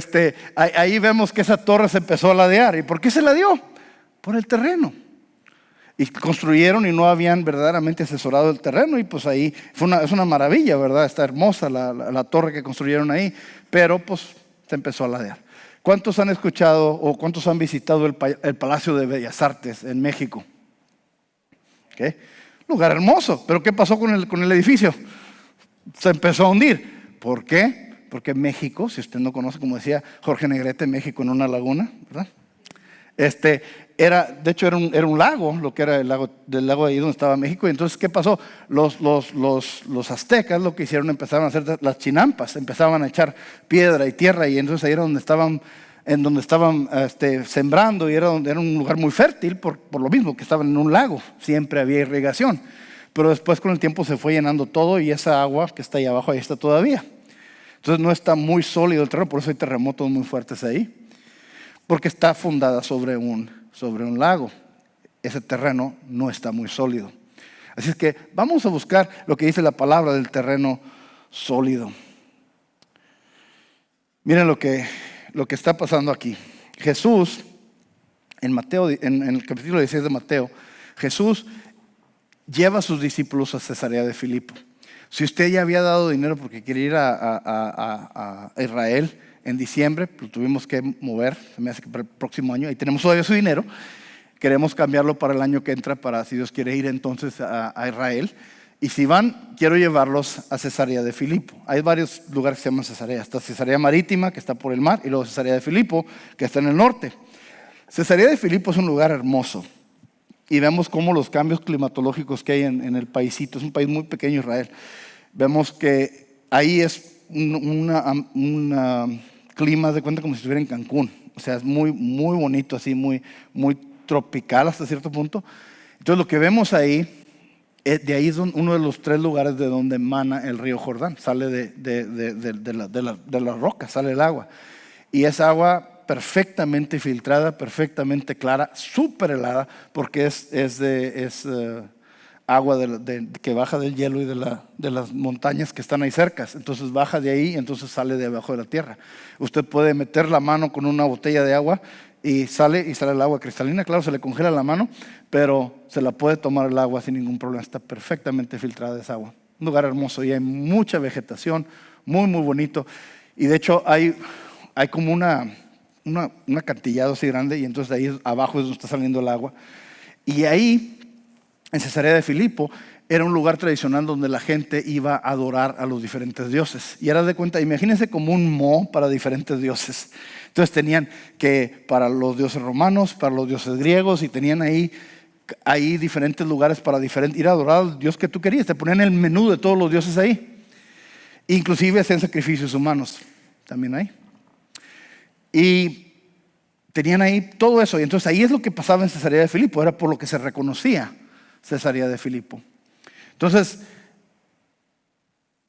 ahí vemos que esa torre se empezó a ladear. ¿Y por qué se ladeó? Por el terreno. Y construyeron y no habían verdaderamente asesorado el terreno. Y pues ahí es una maravilla, ¿verdad? Está hermosa la torre que construyeron ahí. Pero pues se empezó a ladear. ¿Cuántos han escuchado o cuántos han visitado el Palacio de Bellas Artes en México? ¿Qué? Lugar hermoso. Pero ¿qué pasó con el edificio? Se empezó a hundir. ¿Por qué? Porque México, si usted no conoce, como decía Jorge Negrete, México en una laguna, ¿verdad? Este, de hecho era un lago, lo que era el lago, del lago ahí donde estaba México. Y entonces, ¿qué pasó? Los aztecas lo que hicieron, empezaron a hacer las chinampas, empezaban a echar piedra y tierra, y entonces ahí era donde estaban, sembrando, y era un lugar muy fértil por lo mismo que estaban en un lago, siempre había irrigación. Pero después con el tiempo se fue llenando todo, y esa agua que está ahí abajo ahí está todavía. Entonces no está muy sólido el terreno, por eso hay terremotos muy fuertes ahí, porque está fundada sobre un lago. Ese terreno no está muy sólido. Así es que vamos a buscar lo que dice la palabra del terreno sólido. Miren lo que está pasando aquí. Jesús, en Mateo, en el capítulo 16 de Mateo, Jesús lleva a sus discípulos a Cesarea de Filipo. Si usted ya había dado dinero porque quiere ir a Israel en diciembre, lo tuvimos que mover, se me hace que para el próximo año, ahí tenemos todavía su dinero, queremos cambiarlo para el año que entra, para si Dios quiere ir entonces a Israel. Y si van, quiero llevarlos a Cesarea de Filipo. Hay varios lugares que se llaman Cesarea. Está Cesarea Marítima, que está por el mar, y luego Cesarea de Filipo, que está en el norte. Cesarea de Filipo es un lugar hermoso. Y vemos cómo los cambios climatológicos que hay en el paísito, es un país muy pequeño, Israel. Vemos que ahí es un clima de cuenta como si estuviera en Cancún. O sea, es muy, muy bonito, así, muy, muy tropical hasta cierto punto. Entonces lo que vemos ahí, de ahí es uno de los 3 lugares de donde emana el río Jordán. Sale de la roca, sale el agua. Y esa agua perfectamente filtrada, perfectamente clara, súper helada, porque es agua que baja del hielo y de las montañas que están ahí cerca. Entonces baja de ahí y entonces sale de abajo de la tierra. Usted puede meter la mano con una botella de agua y sale el agua cristalina. Claro, se le congela la mano, pero se la puede tomar el agua sin ningún problema. Está perfectamente filtrada esa agua. Un lugar hermoso y hay mucha vegetación, muy, muy bonito. Y de hecho hay como un acantilado así grande, y entonces ahí abajo es donde está saliendo el agua. Y ahí, en Cesarea de Filipo, era un lugar tradicional donde la gente iba a adorar a los diferentes dioses. Y era de cuenta, imagínense como un mo para diferentes dioses. Entonces tenían que para los dioses romanos, para los dioses griegos, y tenían ahí diferentes lugares para ir a adorar al dios que tú querías. Te ponían el menú de todos los dioses ahí. Inclusive hacían sacrificios humanos también ahí. Y tenían ahí todo eso. Y entonces ahí es lo que pasaba en Cesarea de Filipo. Era por lo que se reconocía Cesarea de Filipo. Entonces,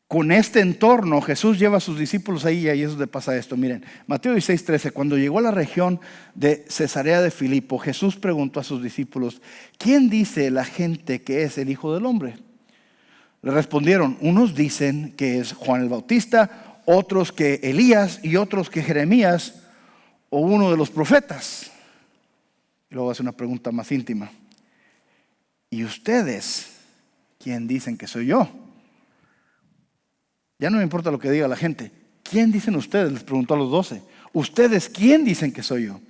con este entorno, Jesús lleva a sus discípulos ahí, y ahí es donde pasa esto. Miren, Mateo 16:13, cuando llegó a la región de Cesarea de Filipo, Jesús preguntó a sus discípulos: ¿quién dice la gente que es el Hijo del Hombre? Le respondieron: unos dicen que es Juan el Bautista, otros que Elías, y otros que Jeremías o uno de los profetas. Y luego hace una pregunta más íntima: ¿y ustedes quién dicen que soy yo? Ya no me importa lo que diga la gente. ¿Quién dicen ustedes? Les preguntó a los 12. ¿Ustedes quién dicen que soy yo?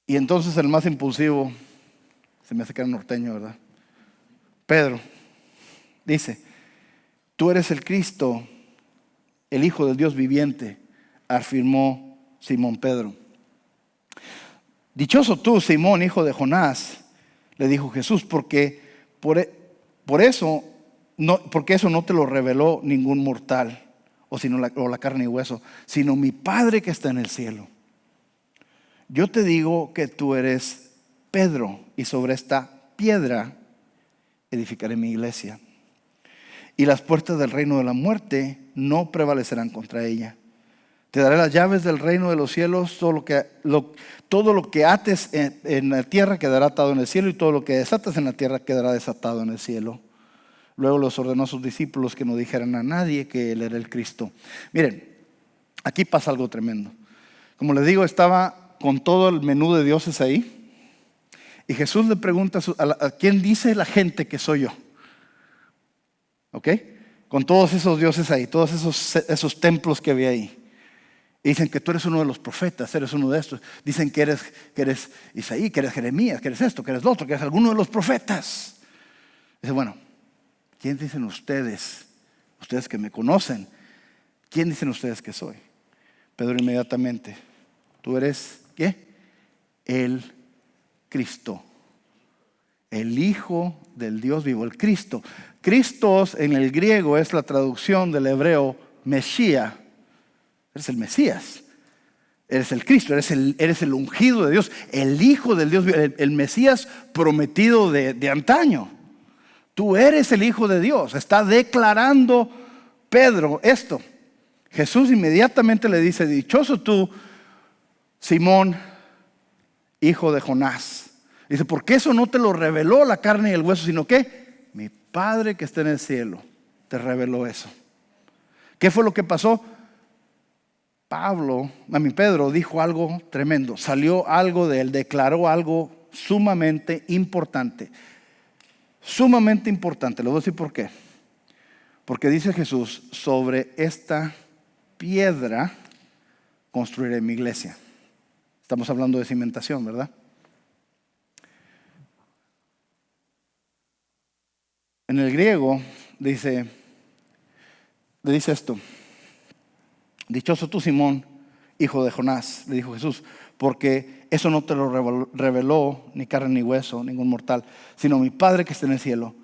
Y entonces el más impulsivo, se me hace que era norteño, ¿verdad? Pedro dice: tú eres el Cristo, el Hijo del Dios viviente, afirmó Simón Pedro. Dichoso tú, Simón, hijo de Jonás, le dijo Jesús, porque eso no te lo reveló ningún mortal, o la carne y hueso, sino mi Padre que está en el cielo. Yo te digo que tú eres Pedro, y sobre esta piedra edificaré mi iglesia. Y las puertas del reino de la muerte no prevalecerán contra ella. Te daré las llaves del reino de los cielos. Todo lo que ates en la tierra quedará atado en el cielo, y todo lo que desates en la tierra quedará desatado en el cielo. Luego los ordenó a sus discípulos que no dijeran a nadie que él era el Cristo. Miren, aquí pasa algo tremendo. Como les digo, estaba con todo el menú de dioses ahí, y Jesús le pregunta a quién dice la gente que soy yo. ¿Ok? Con todos esos dioses ahí, todos esos templos que había ahí. Y dicen que tú eres uno de los profetas, eres uno de estos. Dicen que eres Isaí, que eres Jeremías, que eres esto, que eres lo otro, que eres alguno de los profetas. Dice: bueno, ¿quién dicen ustedes? Ustedes que me conocen, ¿quién dicen ustedes que soy? Pedro inmediatamente, tú eres, ¿qué? El Cristo, el Hijo del Dios vivo, el Cristo. Cristos en el griego es la traducción del hebreo Mesías. Eres el Mesías, eres el Cristo, eres el ungido de Dios, el Hijo del Dios vivo, el Mesías prometido de antaño. Tú eres el Hijo de Dios. Está declarando Pedro esto. Jesús inmediatamente le dice, dichoso tú, Simón, hijo de Jonás. Dice, porque eso no te lo reveló la carne y el hueso, sino que mi Padre que está en el cielo te reveló eso. ¿Qué fue lo que pasó? Pedro dijo algo tremendo. Salió algo de él, declaró algo sumamente importante. Sumamente importante. Le voy a decir por qué. Porque dice Jesús, sobre esta piedra construiré mi iglesia. Estamos hablando de cimentación, ¿verdad? En el griego le dice esto: dichoso tú, Simón, hijo de Jonás, le dijo Jesús, porque eso no te lo reveló ni carne ni hueso, ningún mortal, sino mi Padre que está en el cielo.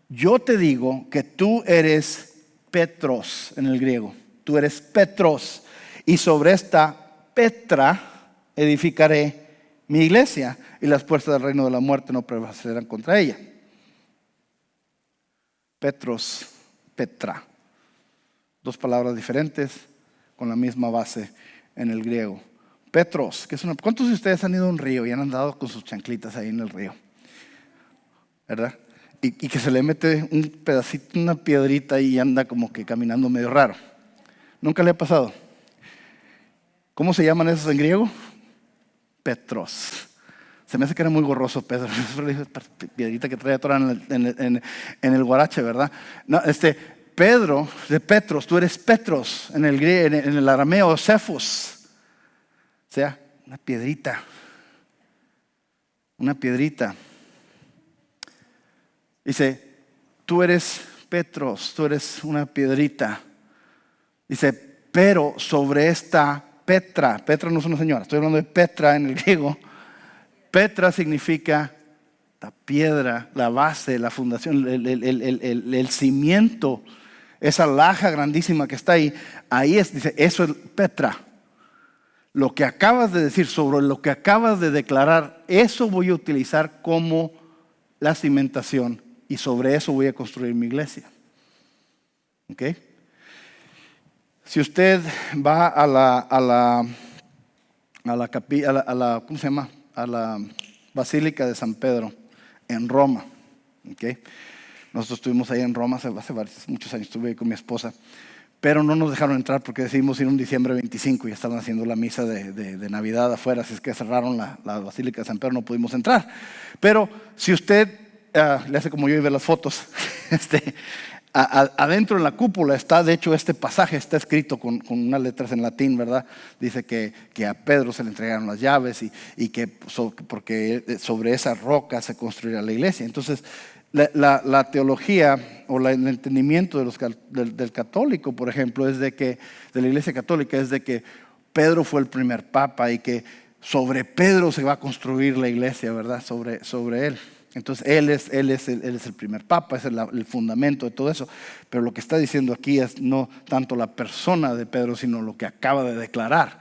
Yo te digo que tú eres Petros en el griego. Tú eres Petros, y sobre esta Petra edificaré mi iglesia, y las puertas del reino de la muerte no prevalecerán contra ella. Petros, Petra. Dos palabras diferentes con la misma base en el griego. Petros, que es ¿cuántos de ustedes han ido a un río y han andado con sus chanclitas ahí en el río? ¿Verdad? Y que se le mete un pedacito, una piedrita y anda como que caminando medio raro. ¿Nunca le ha pasado? ¿Cómo se llaman esos en griego? Petros. Se me hace que era muy gorroso Pedro. Piedrita que trae atorada en el guarache, ¿verdad? No, Pedro, de Petros, tú eres Petros en el arameo, Cephos. O sea, una piedrita. Una piedrita. Dice, tú eres Petros, tú eres una piedrita. Dice, pero sobre esta Petra. Petra no es una señora, estoy hablando de Petra en el griego. Petra significa la piedra, la base, la fundación, el cimiento, esa laja grandísima que está ahí. Ahí dice, eso es Petra. Lo que acabas de decir, sobre lo que acabas de declarar, eso voy a utilizar como la cimentación, y sobre eso voy a construir mi iglesia. ¿Ok? Si usted va a la ¿cómo se llama? A la Basílica de San Pedro en Roma. ¿Okay? Nosotros estuvimos ahí en Roma hace muchos años, estuve ahí con mi esposa, pero no nos dejaron entrar porque decidimos ir un diciembre 25 y estaban haciendo la misa de Navidad afuera, así es que cerraron la Basílica de San Pedro, no pudimos entrar. Pero si usted le hace como yo y ve las fotos, adentro en la cúpula está, de hecho, este pasaje está escrito con unas letras en latín, ¿verdad? Dice que a Pedro se le entregaron las llaves y que porque sobre esa roca se construirá la iglesia. Entonces, la teología o el entendimiento del católico, por ejemplo, de la iglesia católica, es de que Pedro fue el primer papa y que sobre Pedro se va a construir la iglesia, ¿verdad? Sobre él. Entonces él es el primer papa, es el fundamento de todo eso. Pero lo que está diciendo aquí es no tanto la persona de Pedro, sino lo que acaba de declarar,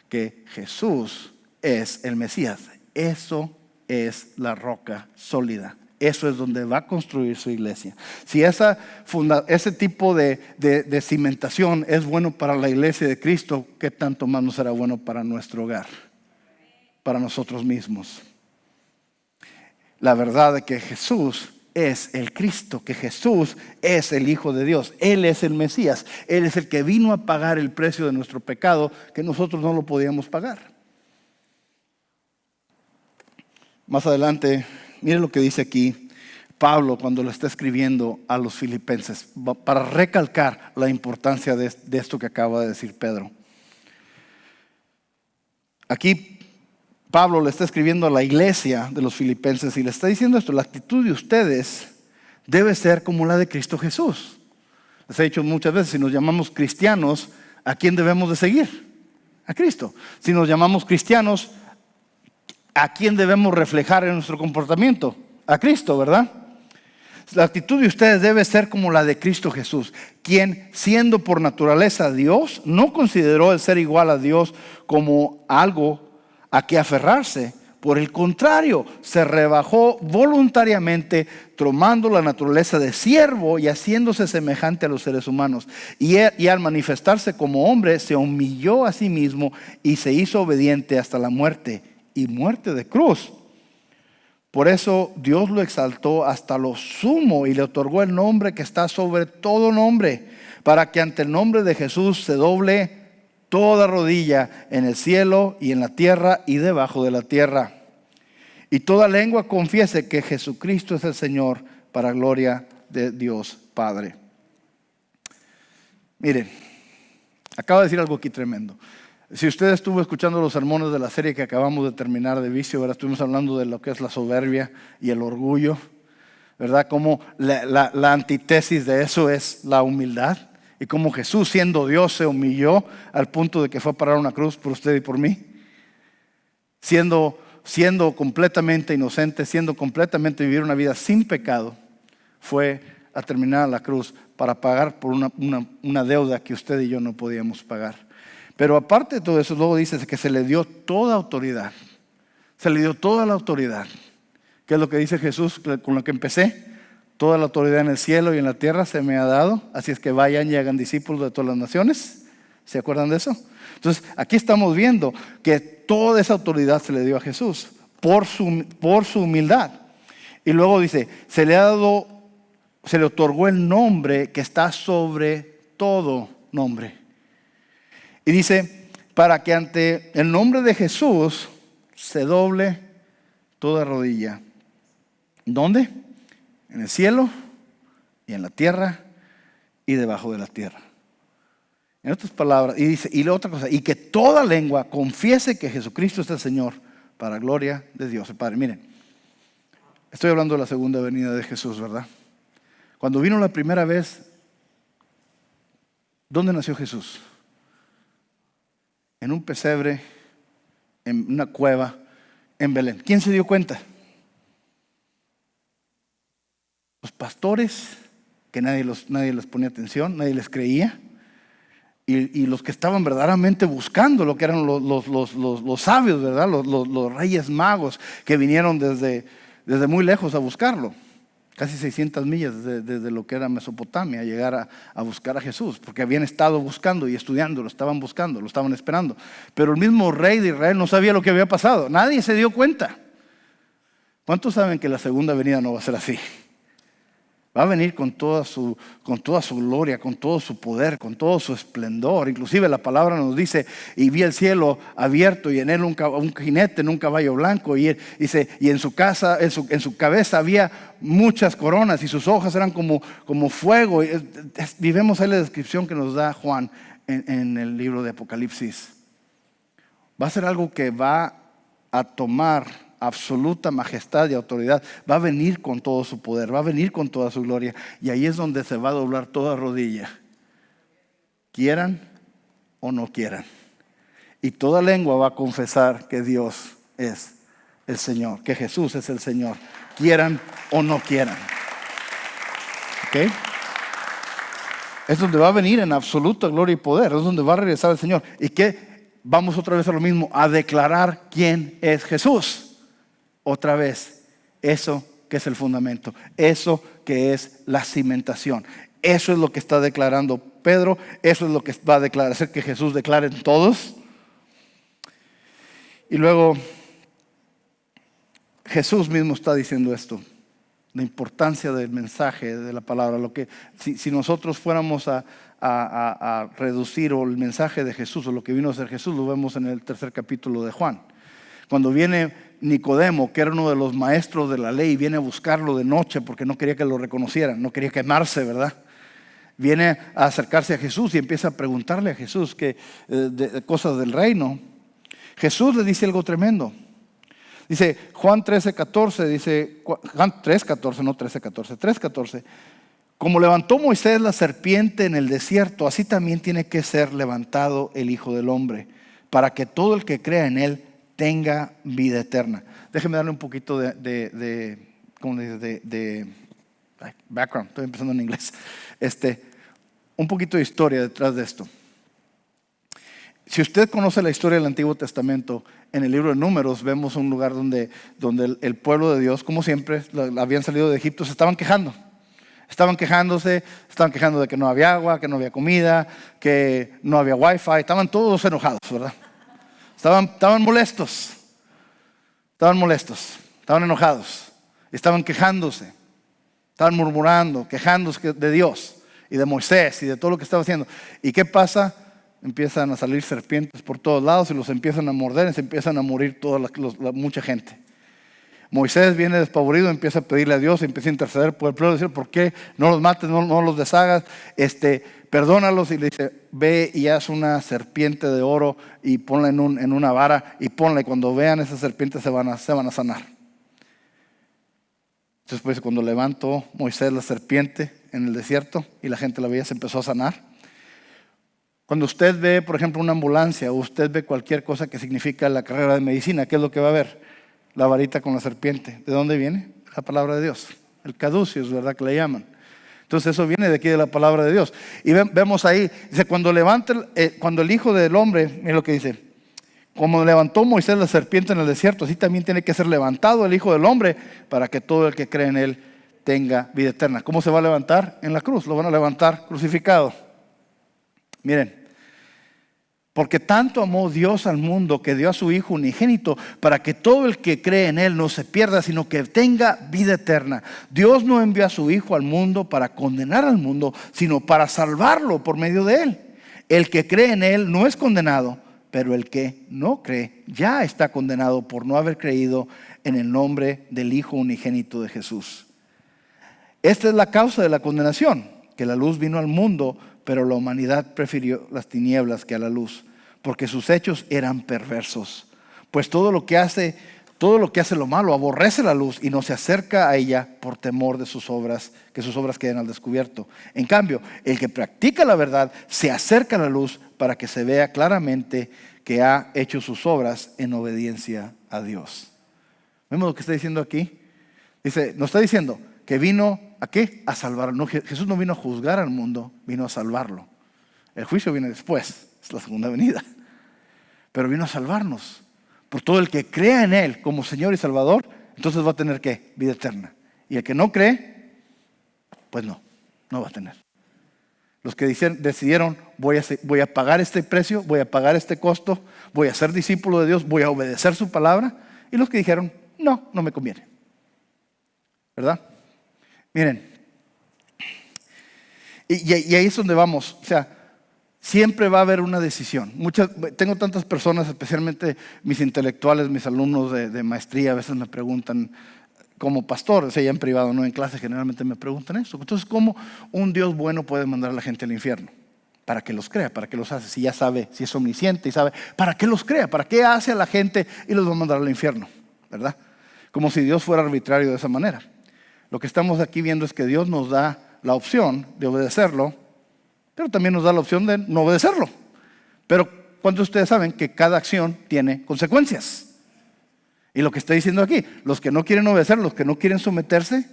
que Jesús es el Mesías. Eso es la roca sólida. Eso es donde va a construir su iglesia. Si ese tipo de cimentación es bueno para la iglesia de Cristo, ¿qué tanto más no será bueno para nuestro hogar? Para nosotros mismos. La verdad de que Jesús es el Cristo, que Jesús es el Hijo de Dios. Él es el Mesías. Él es el que vino a pagar el precio de nuestro pecado, que nosotros no lo podíamos pagar. Más adelante, mire lo que dice aquí Pablo cuando lo está escribiendo a los filipenses, para recalcar la importancia de esto que acaba de decir Pedro. Aquí Pablo le está escribiendo a la iglesia de los filipenses y le está diciendo esto: la actitud de ustedes debe ser como la de Cristo Jesús. Les he dicho muchas veces, si nos llamamos cristianos, ¿a quién debemos de seguir? A Cristo. Si nos llamamos cristianos, ¿a quién debemos reflejar en nuestro comportamiento? A Cristo, ¿verdad? La actitud de ustedes debe ser como la de Cristo Jesús, quien, siendo por naturaleza Dios, no consideró el ser igual a Dios como algo a que aferrarse. Por el contrario, se rebajó voluntariamente, tomando la naturaleza de siervo y haciéndose semejante a los seres humanos. Y al manifestarse como hombre, se humilló a sí mismo y se hizo obediente hasta la muerte, y muerte de cruz. Por eso Dios lo exaltó hasta lo sumo y le otorgó el nombre que está sobre todo nombre, para que ante el nombre de Jesús se doble toda rodilla en el cielo y en la tierra y debajo de la tierra. Y toda lengua confiese que Jesucristo es el Señor, para gloria de Dios Padre. Miren, acabo de decir algo aquí tremendo. Si usted estuvo escuchando los sermones de la serie que acabamos de terminar de vicio, ¿verdad? Estuvimos hablando de lo que es la soberbia y el orgullo, ¿verdad? Como la antítesis de eso es la humildad. Y como Jesús, siendo Dios, se humilló al punto de que fue a parar una cruz por usted y por mí. Siendo completamente inocente, siendo completamente vivir una vida sin pecado, fue a terminar la cruz para pagar por una deuda que usted y yo no podíamos pagar. Pero aparte de todo eso, luego dice que se le dio toda autoridad. Se le dio toda la autoridad. ¿Qué es lo que dice Jesús con lo que empecé? Toda la autoridad en el cielo y en la tierra se me ha dado. Así es que vayan y hagan discípulos de todas las naciones. ¿Se acuerdan de eso? Entonces, aquí estamos viendo que toda esa autoridad se le dio a Jesús por su humildad. Y luego dice, se le otorgó el nombre que está sobre todo nombre. Y dice, para que ante el nombre de Jesús se doble toda rodilla. ¿Dónde? En el cielo y en la tierra y debajo de la tierra. En otras palabras, y dice, y la otra cosa, y que toda lengua confiese que Jesucristo es el Señor, para gloria de Dios el Padre. Miren, estoy hablando de la segunda venida de Jesús, ¿verdad? Cuando vino la primera vez, ¿dónde nació Jesús? En un pesebre, en una cueva, en Belén. ¿Quién se dio cuenta? Los pastores, que nadie les ponía atención, nadie les creía. Y los que estaban verdaderamente buscando lo que eran los sabios, ¿verdad? Los reyes magos que vinieron desde muy lejos a buscarlo. Casi 600 millas desde lo que era Mesopotamia, llegar a buscar a Jesús, porque habían estado buscando y estudiando, lo estaban buscando, lo estaban esperando. Pero el mismo rey de Israel no sabía lo que había pasado, nadie se dio cuenta. ¿Cuántos saben que la segunda venida no va a ser así? Va a venir con toda su gloria, con todo su poder, con todo su esplendor. Inclusive la palabra nos dice, y vi el cielo abierto y en él un jinete en un caballo blanco. Y en su cabeza había muchas coronas y sus hojas eran como fuego. Y vemos ahí la descripción que nos da Juan en el libro de Apocalipsis. Va a ser algo que va a tomar absoluta majestad y autoridad, va a venir con todo su poder, va a venir con toda su gloria, y ahí es donde se va a doblar toda rodilla, quieran o no quieran, y toda lengua va a confesar que Dios es el Señor, que Jesús es el Señor, quieran o no quieran. ¿Ok? Es donde va a venir en absoluta gloria y poder, es donde va a regresar el Señor. ¿Y qué? Vamos otra vez a lo mismo, a declarar quién es Jesús. Otra vez, eso que es el fundamento, eso que es la cimentación, eso es lo que está declarando Pedro, eso es lo que va a declarar, hacer que Jesús declare en todos. Y luego Jesús mismo está diciendo esto, la importancia del mensaje de la palabra. Lo que si nosotros fuéramos a reducir el mensaje de Jesús o lo que vino a ser Jesús, lo vemos en el 3er capítulo de Juan. Cuando viene Nicodemo, que era uno de los maestros de la ley, viene a buscarlo de noche porque no quería que lo reconocieran, no quería quemarse, ¿verdad? Viene a acercarse a Jesús y empieza a preguntarle a Jesús de cosas del reino. Jesús le dice algo tremendo. Dice Juan 13:14, dice Juan 3:14, no 13:14, 3:14. Como levantó Moisés la serpiente en el desierto, así también tiene que ser levantado el Hijo del Hombre, para que todo el que crea en Él tenga vida eterna. Déjeme darle un poquito background, estoy empezando en inglés. Un poquito de historia detrás de esto. Si usted conoce la historia del Antiguo Testamento, en el libro de Números vemos un lugar donde el pueblo de Dios, como siempre, habían salido de Egipto, se estaban quejando. Estaban quejando de que no había agua, que no había comida, que no había wifi. Estaban todos enojados, ¿verdad? Estaban molestos. Estaban enojados. Estaban quejándose. Estaban murmurando, quejándose de Dios y de Moisés y de todo lo que estaba haciendo. ¿Y qué pasa? Empiezan a salir serpientes por todos lados y los empiezan a morder y se empiezan a morir mucha gente. Moisés viene despavorido, empieza a pedirle a Dios, empieza a interceder por el pueblo, decir, ¿por qué no los mates, no los deshagas? Perdónalos, y le dice, ve y haz una serpiente de oro y ponla en una vara y ponla, y cuando vean esa serpiente se van a sanar. Entonces, pues, cuando levantó Moisés la serpiente en el desierto y la gente la veía, se empezó a sanar. Cuando usted ve, por ejemplo, una ambulancia o usted ve cualquier cosa que significa la carrera de medicina, ¿qué es lo que va a ver? La varita con la serpiente. ¿De dónde viene? La palabra de Dios. El caduceus, ¿verdad? Que le llaman. Entonces eso viene de aquí, de la palabra de Dios. Y vemos ahí, dice, cuando el Hijo del Hombre, mira lo que dice, como levantó Moisés la serpiente en el desierto, así también tiene que ser levantado el Hijo del Hombre para que todo el que cree en Él tenga vida eterna. ¿Cómo se va a levantar? En la cruz. Lo van a levantar crucificado. Miren, porque tanto amó Dios al mundo que dio a su Hijo unigénito para que todo el que cree en Él no se pierda, sino que tenga vida eterna. Dios no envió a su Hijo al mundo para condenar al mundo, sino para salvarlo por medio de Él. El que cree en Él no es condenado, pero el que no cree ya está condenado por no haber creído en el nombre del Hijo unigénito de Jesús. Esta es la causa de la condenación, que la luz vino al mundo, pero la humanidad prefirió las tinieblas que a la luz, porque sus hechos eran perversos. Pues todo lo que hace lo malo aborrece la luz y no se acerca a ella por temor de sus obras, que sus obras queden al descubierto. En cambio, el que practica la verdad se acerca a la luz para que se vea claramente que ha hecho sus obras en obediencia a Dios. ¿Vemos lo que está diciendo aquí? Dice, nos está diciendo que vino ¿a qué? A salvarlo. No, Jesús no vino a juzgar al mundo, vino a salvarlo. El juicio viene después, es la segunda venida. Pero vino a salvarnos. Por todo el que crea en Él como Señor y Salvador, entonces va a tener ¿qué? Vida eterna. Y el que no cree, pues no va a tener. Los que decidieron, voy a pagar este precio, voy a pagar este costo, voy a ser discípulo de Dios, voy a obedecer su palabra. Y los que dijeron, no me conviene. ¿Verdad? Miren, y ahí es donde vamos. O sea, siempre va a haber una decisión. Tengo tantas personas, especialmente mis intelectuales, mis alumnos de maestría, a veces me preguntan, como pastor, o sea, ya en privado, no en clase, generalmente me preguntan eso. Entonces, ¿cómo un Dios bueno puede mandar a la gente al infierno? Para que los crea, para que los hace, si ya sabe, si es omnisciente y sabe, ¿para qué los crea? ¿Para qué hace a la gente y los va a mandar al infierno? ¿Verdad? Como si Dios fuera arbitrario de esa manera. Lo que estamos aquí viendo es que Dios nos da la opción de obedecerlo, pero también nos da la opción de no obedecerlo. Pero ¿cuántos de ustedes saben que cada acción tiene consecuencias? Y lo que está diciendo aquí, los que no quieren obedecer, los que no quieren someterse,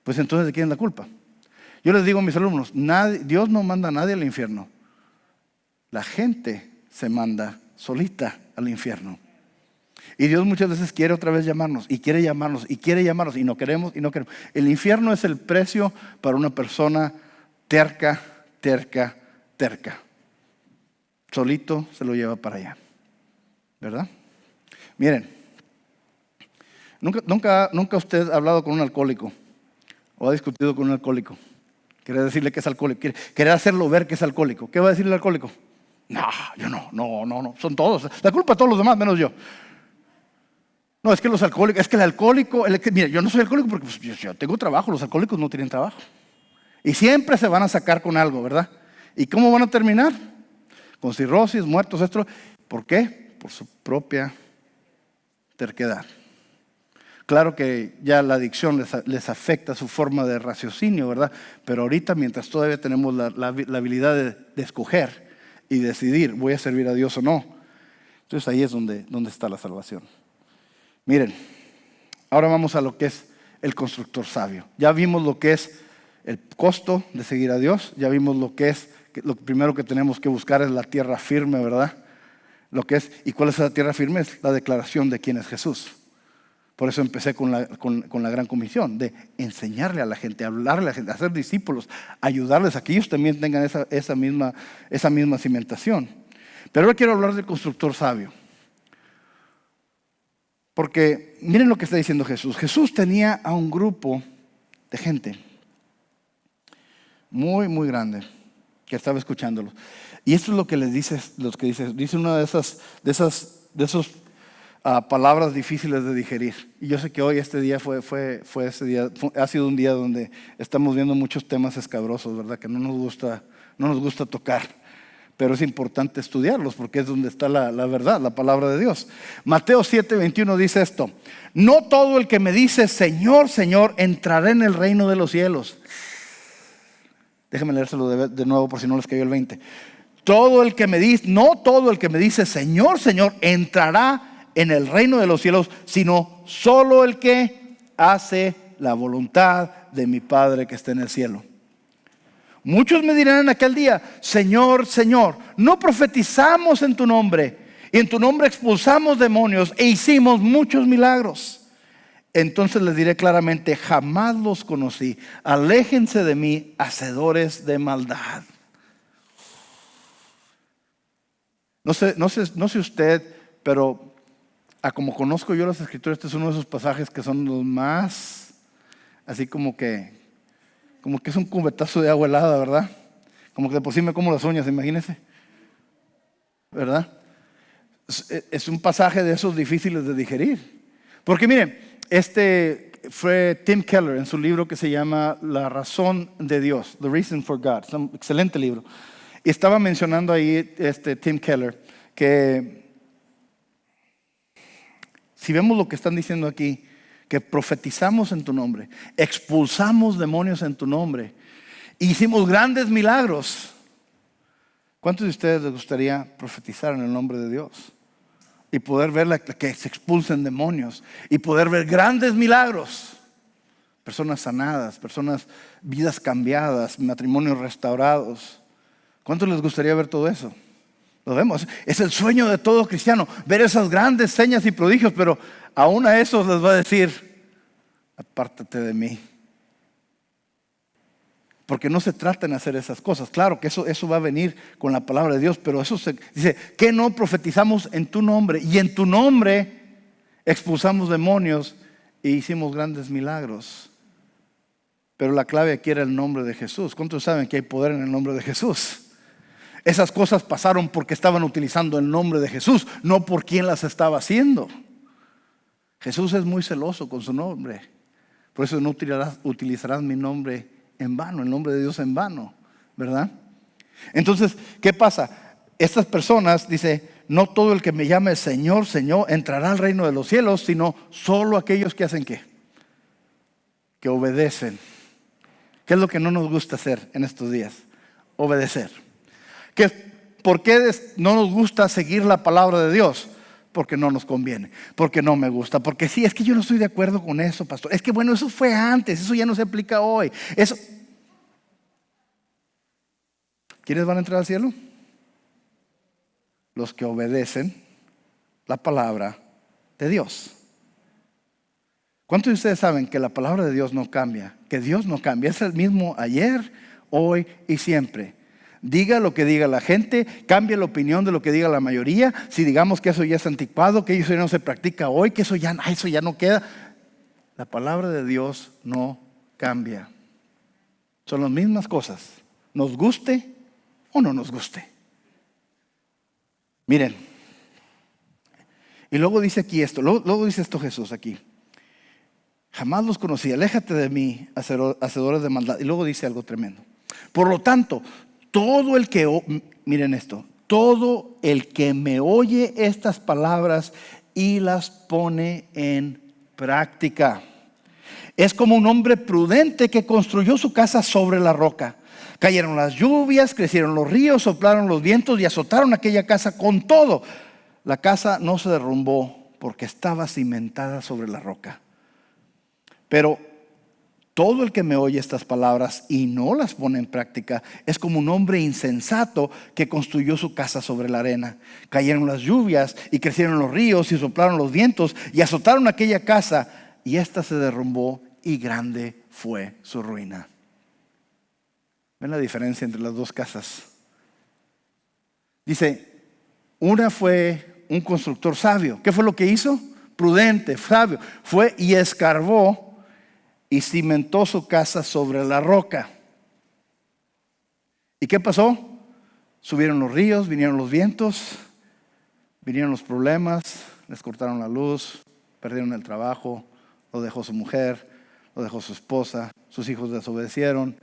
pues entonces ¿de quién es la culpa? Yo les digo a mis alumnos, Dios no manda a nadie al infierno. La gente se manda solita al infierno. Y Dios muchas veces quiere otra vez llamarnos, y quiere llamarnos, y quiere llamarnos, y no queremos, y no queremos. El infierno es el precio para una persona terca. Solito se lo lleva para allá. ¿Verdad? Miren, nunca usted ha hablado con un alcohólico o ha discutido con un alcohólico. Quiere decirle que es alcohólico, quiere hacerlo ver que es alcohólico. ¿Qué va a decirle el alcohólico? No, yo no, son todos. La culpa de todos los demás, menos yo. No, es que los alcohólicos, es que el alcohólico, mira, yo no soy alcohólico porque pues, yo tengo trabajo, los alcohólicos no tienen trabajo. Y siempre se van a sacar con algo, ¿verdad? ¿Y cómo van a terminar? Con cirrosis, muertos, esto. ¿Por qué? Por su propia terquedad. Claro que ya la adicción les afecta su forma de raciocinio, ¿verdad? Pero ahorita, mientras todavía tenemos la habilidad de escoger, y decidir, ¿voy a servir a Dios o no? Entonces ahí es donde está la salvación. Miren, ahora vamos a lo que es el constructor sabio. Ya vimos lo que es el costo de seguir a Dios. Ya vimos lo que es, lo primero que tenemos que buscar es la tierra firme, ¿verdad? Lo que es, ¿y cuál es la tierra firme? Es la declaración de quién es Jesús. Por eso empecé con la gran comisión, de enseñarle a la gente, hablarle a la gente, hacer discípulos, ayudarles a que ellos también tengan esa misma cimentación. Pero ahora quiero hablar del constructor sabio. Porque miren lo que está diciendo Jesús. Jesús tenía a un grupo de gente muy, muy grande que estaba escuchándolo. Y esto es lo que les dice, dice una de esas palabras difíciles de digerir. Y yo sé que hoy este día fue ese día, ha sido un día donde estamos viendo muchos temas escabrosos, ¿verdad? Que no nos gusta tocar. Pero es importante estudiarlos porque es donde está la verdad, la palabra de Dios. Mateo 7:21 dice esto: no todo el que me dice Señor, Señor, entrará en el reino de los cielos. Déjenme leérselo de nuevo por si no les cayó el 20. No todo el que me dice Señor, Señor, entrará en el reino de los cielos, sino solo el que hace la voluntad de mi Padre que está en el cielo. Muchos me dirán en aquel día: Señor, Señor, no profetizamos en tu nombre, y en tu nombre expulsamos demonios e hicimos muchos milagros. Entonces les diré claramente: jamás los conocí, aléjense de mí, hacedores de maldad. No sé usted, pero como conozco yo las escrituras, este es uno de esos pasajes que son los más, así como que es un cubetazo de agua helada, ¿verdad? Como que de por sí me como las uñas, imagínense, ¿verdad? Es un pasaje de esos difíciles de digerir. Porque miren, fue Tim Keller en su libro que se llama La razón de Dios, The Reason for God. Es un excelente libro. Y estaba mencionando ahí Tim Keller que si vemos lo que están diciendo aquí, que profetizamos en tu nombre, expulsamos demonios en tu nombre, hicimos grandes milagros. ¿Cuántos de ustedes les gustaría profetizar en el nombre de Dios? Y poder ver que se expulsen demonios y poder ver grandes milagros. Personas sanadas, vidas cambiadas, matrimonios restaurados. ¿Cuántos les gustaría ver todo eso? Lo vemos, es el sueño de todo cristiano, ver esas grandes señas y prodigios, pero aún a esos les va a decir: apártate de mí. Porque no se trata en hacer esas cosas. Claro que eso va a venir con la palabra de Dios, pero eso dice que no profetizamos en tu nombre, y en tu nombre expulsamos demonios e hicimos grandes milagros. Pero la clave aquí era el nombre de Jesús. ¿Cuántos saben que hay poder en el nombre de Jesús? Esas cosas pasaron porque estaban utilizando el nombre de Jesús, no por quién las estaba haciendo. Jesús es muy celoso con su nombre. Por eso no utilizarás mi nombre en vano, el nombre de Dios en vano, ¿verdad? Entonces, ¿qué pasa? Estas personas, dice, no todo el que me llame Señor, Señor, entrará al reino de los cielos, sino solo aquellos que hacen ¿qué? Que obedecen. ¿Qué es lo que no nos gusta hacer en estos días? Obedecer. ¿Por qué no nos gusta seguir la palabra de Dios? Porque no nos conviene, porque no me gusta, porque sí, es que yo no estoy de acuerdo con eso, pastor. Es que bueno, eso fue antes, eso ya no se aplica hoy. ¿Quiénes van a entrar al cielo? Los que obedecen la palabra de Dios. ¿Cuántos de ustedes saben que la palabra de Dios no cambia? Que Dios no cambia, es el mismo ayer, hoy y siempre. Diga lo que diga la gente, cambie la opinión de lo que diga la mayoría. Si digamos que eso ya es anticuado, que eso ya no se practica hoy, que eso ya no queda. La palabra de Dios no cambia. Son las mismas cosas, nos guste o no nos guste. Miren, y luego dice aquí esto, luego dice esto Jesús aquí: jamás los conocí, aléjate de mí, hacedores de maldad. Y luego dice algo tremendo: por lo tanto, todo el que me oye estas palabras y las pone en práctica es como un hombre prudente que construyó su casa sobre la roca. Cayeron las lluvias, crecieron los ríos, soplaron los vientos y azotaron aquella casa con todo. La casa no se derrumbó porque estaba cimentada sobre la roca. Pero todo el que me oye estas palabras y no las pone en práctica es como un hombre insensato que construyó su casa sobre la arena. Cayeron las lluvias y crecieron los ríos y soplaron los vientos y azotaron aquella casa y ésta se derrumbó y grande fue su ruina. ¿Ven la diferencia entre las dos casas? Dice, una fue un constructor sabio. ¿Qué fue lo que hizo? Prudente, sabio. Fue y escarbó y cimentó su casa sobre la roca. ¿Y qué pasó? Subieron los ríos, vinieron los vientos, vinieron los problemas, les cortaron la luz, perdieron el trabajo, lo dejó su mujer, lo dejó su esposa, sus hijos desobedecieron.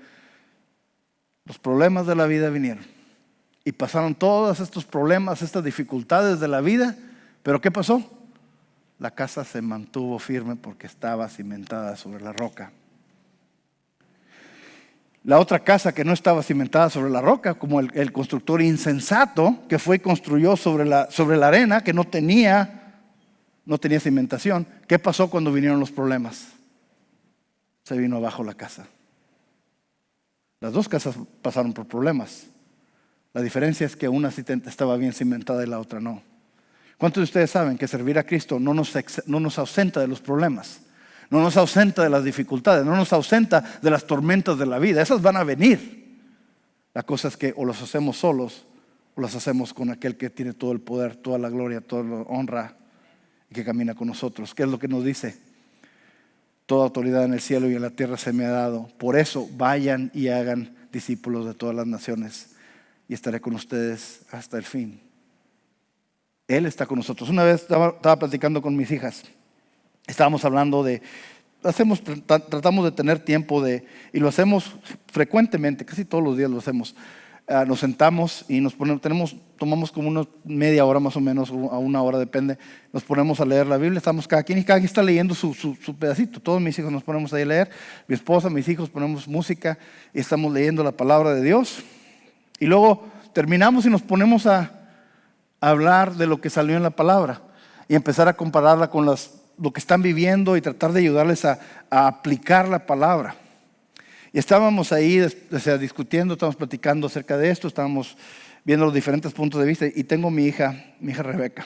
Los problemas de la vida vinieron y pasaron todos estos problemas, estas dificultades de la vida. ¿Pero qué pasó? La casa se mantuvo firme porque estaba cimentada sobre la roca. La otra casa que no estaba cimentada sobre la roca, como el constructor insensato que fue y construyó sobre la arena, que no tenía cimentación. ¿Qué pasó cuando vinieron los problemas? Se vino abajo la casa. Las dos casas pasaron por problemas. La diferencia es que una sí estaba bien cimentada y la otra no. ¿Cuántos de ustedes saben que servir a Cristo no nos ausenta de los problemas? No nos ausenta de las dificultades, no nos ausenta de las tormentas de la vida. Esas van a venir. La cosa es que o las hacemos solos o las hacemos con aquel que tiene todo el poder, toda la gloria, toda la honra y que camina con nosotros. ¿Qué es lo que nos dice? Toda autoridad en el cielo y en la tierra se me ha dado. Por eso vayan y hagan discípulos de todas las naciones y estaré con ustedes hasta el fin. Él está con nosotros. Una vez estaba platicando con mis hijas. Estábamos hablando tratamos de tener tiempo y lo hacemos frecuentemente, casi todos los días lo hacemos. Nos sentamos y tomamos como una media hora más o menos, a una hora, depende. Nos ponemos a leer la Biblia, estamos cada quien está leyendo su pedacito. Todos mis hijos nos ponemos ahí a leer, mi esposa, mis hijos ponemos música y estamos leyendo la palabra de Dios. Y luego terminamos y nos ponemos a hablar de lo que salió en la palabra y empezar a compararla con lo que están viviendo y tratar de ayudarles a aplicar la palabra. Y estábamos ahí discutiendo, estábamos platicando acerca de esto, estábamos viendo los diferentes puntos de vista y tengo mi hija Rebeca,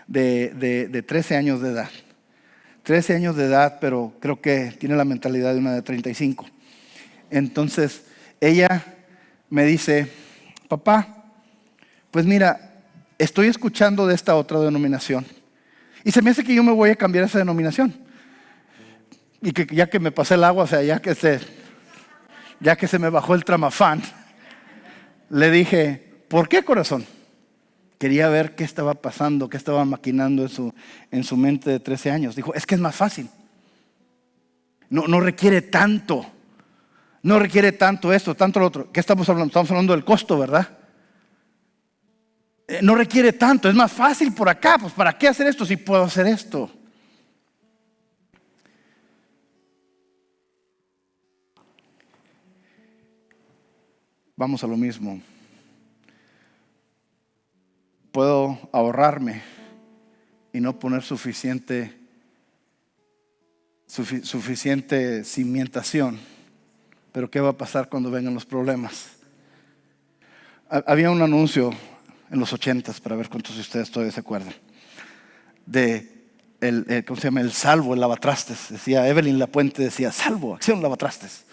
de 13 años de edad. 13 años de edad, pero creo que tiene la mentalidad de una de 35. Entonces, ella me dice, papá, pues mira, estoy escuchando de esta otra denominación y se me hace que yo me voy a cambiar esa denominación. Y que ya que me pasé el agua, o sea, ya que se me bajó el tramafán, le dije, ¿por qué, corazón? Quería ver qué estaba pasando, qué estaba maquinando en su mente de 13 años. Dijo, es que es más fácil. No requiere tanto. No requiere tanto esto, tanto lo otro. ¿Qué estamos hablando? Estamos hablando del costo, ¿verdad? No requiere tanto, es más fácil por acá. Pues ¿para qué hacer esto si puedo hacer esto? Vamos a lo mismo. Puedo ahorrarme y no poner suficiente cimentación. Pero ¿qué va a pasar cuando vengan los problemas? Había un anuncio en los 80s, para ver cuántos de ustedes todavía se acuerdan, ¿cómo se llama? El Salvo, el lavatrastes. Decía, Evelyn Lapuente decía, Salvo, acción lavatrastes.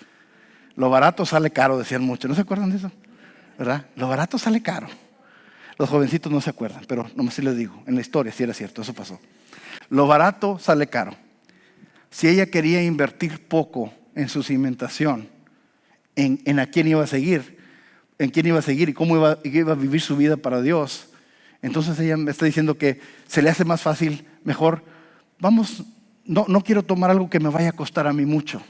Lo barato sale caro, decían muchos. ¿No se acuerdan de eso? ¿Verdad? Lo barato sale caro. Los jovencitos no se acuerdan, pero nomás sí les digo, en la historia sí era cierto, eso pasó. Lo barato sale caro. Si ella quería invertir poco en su cimentación, en a quién iba a seguir, y cómo iba a vivir su vida para Dios, entonces ella me está diciendo que se le hace más fácil, mejor, vamos, no quiero tomar algo que me vaya a costar a mí mucho.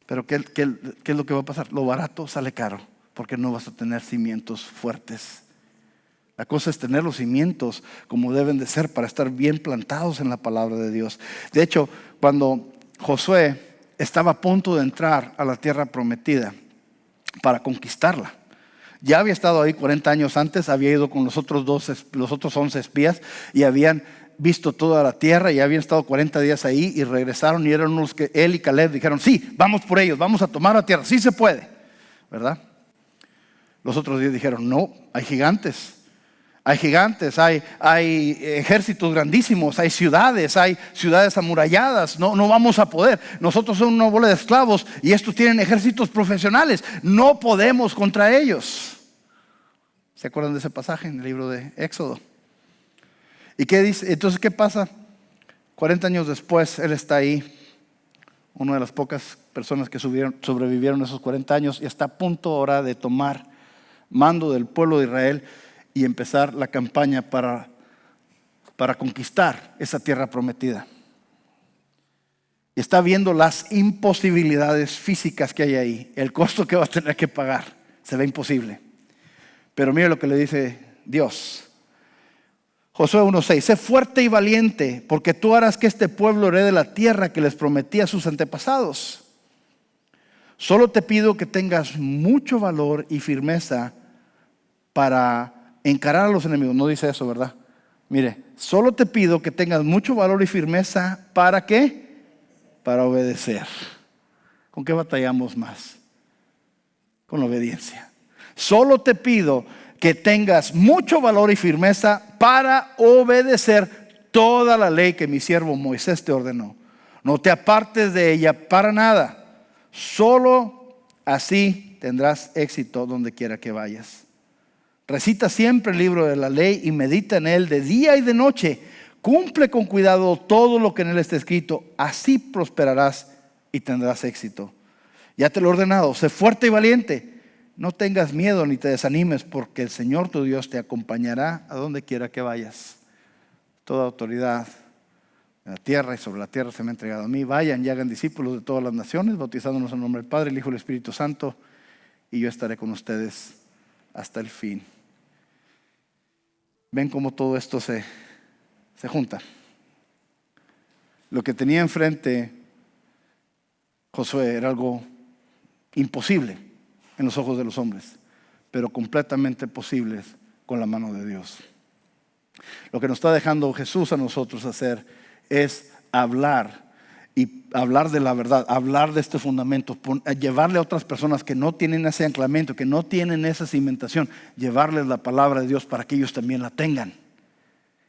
Pero ¿qué es lo que va a pasar? Lo barato sale caro, porque no vas a tener cimientos fuertes. La cosa es tener los cimientos como deben de ser para estar bien plantados en la palabra de Dios. De hecho, cuando Josué estaba a punto de entrar a la tierra prometida, para conquistarla. Ya había estado ahí 40 años antes, había ido con los otros 11 espías y habían visto toda la tierra y habían estado 40 días ahí y regresaron y eran unos que él y Caleb dijeron, sí, vamos por ellos, vamos a tomar la tierra, sí se puede, ¿verdad? Los otros 10 dijeron, no, hay gigantes, hay ejércitos grandísimos, hay ciudades amuralladas, no vamos a poder. Nosotros somos una bola de esclavos y estos tienen ejércitos profesionales, no podemos contra ellos. ¿Se acuerdan de ese pasaje en el libro de Éxodo? ¿Y qué dice? Entonces, ¿qué pasa? 40 años después, él está ahí, una de las pocas personas que sobrevivieron esos 40 años y está a punto ahora de tomar mando del pueblo de Israel y empezar la campaña para conquistar esa tierra prometida. Y está viendo las imposibilidades físicas que hay ahí, el costo que va a tener que pagar. Se ve imposible. Pero mire lo que le dice Dios. Josué 1:6, sé fuerte y valiente, porque tú harás que este pueblo herede la tierra que les prometí a sus antepasados. Solo te pido que tengas mucho valor y firmeza para encarar a los enemigos. No dice eso, ¿verdad? Mire, solo te pido que tengas mucho valor y firmeza. ¿Para qué? Para obedecer. ¿Con qué batallamos más? Con la obediencia. Solo te pido que tengas mucho valor y firmeza para obedecer toda la ley que mi siervo Moisés te ordenó. No te apartes de ella para nada. Solo así tendrás éxito donde quiera que vayas. Recita siempre el libro de la ley y medita en él de día y de noche. Cumple con cuidado todo lo que en él está escrito. Así prosperarás y tendrás éxito. Ya te lo he ordenado. Sé fuerte y valiente. No tengas miedo ni te desanimes, porque el Señor tu Dios te acompañará a donde quiera que vayas. Toda autoridad en la tierra y sobre la tierra se me ha entregado a mí. Vayan y hagan discípulos de todas las naciones, bautizándonos en el nombre del Padre, el Hijo y el Espíritu Santo. Y yo estaré con ustedes hasta el fin. Ven cómo todo esto se junta. Lo que tenía enfrente Josué era algo imposible en los ojos de los hombres, pero completamente posibles con la mano de Dios. Lo que nos está dejando Jesús a nosotros hacer es hablar de la verdad, hablar de este fundamento, llevarle a otras personas que no tienen ese anclamiento, que no tienen esa cimentación, llevarles la palabra de Dios para que ellos también la tengan.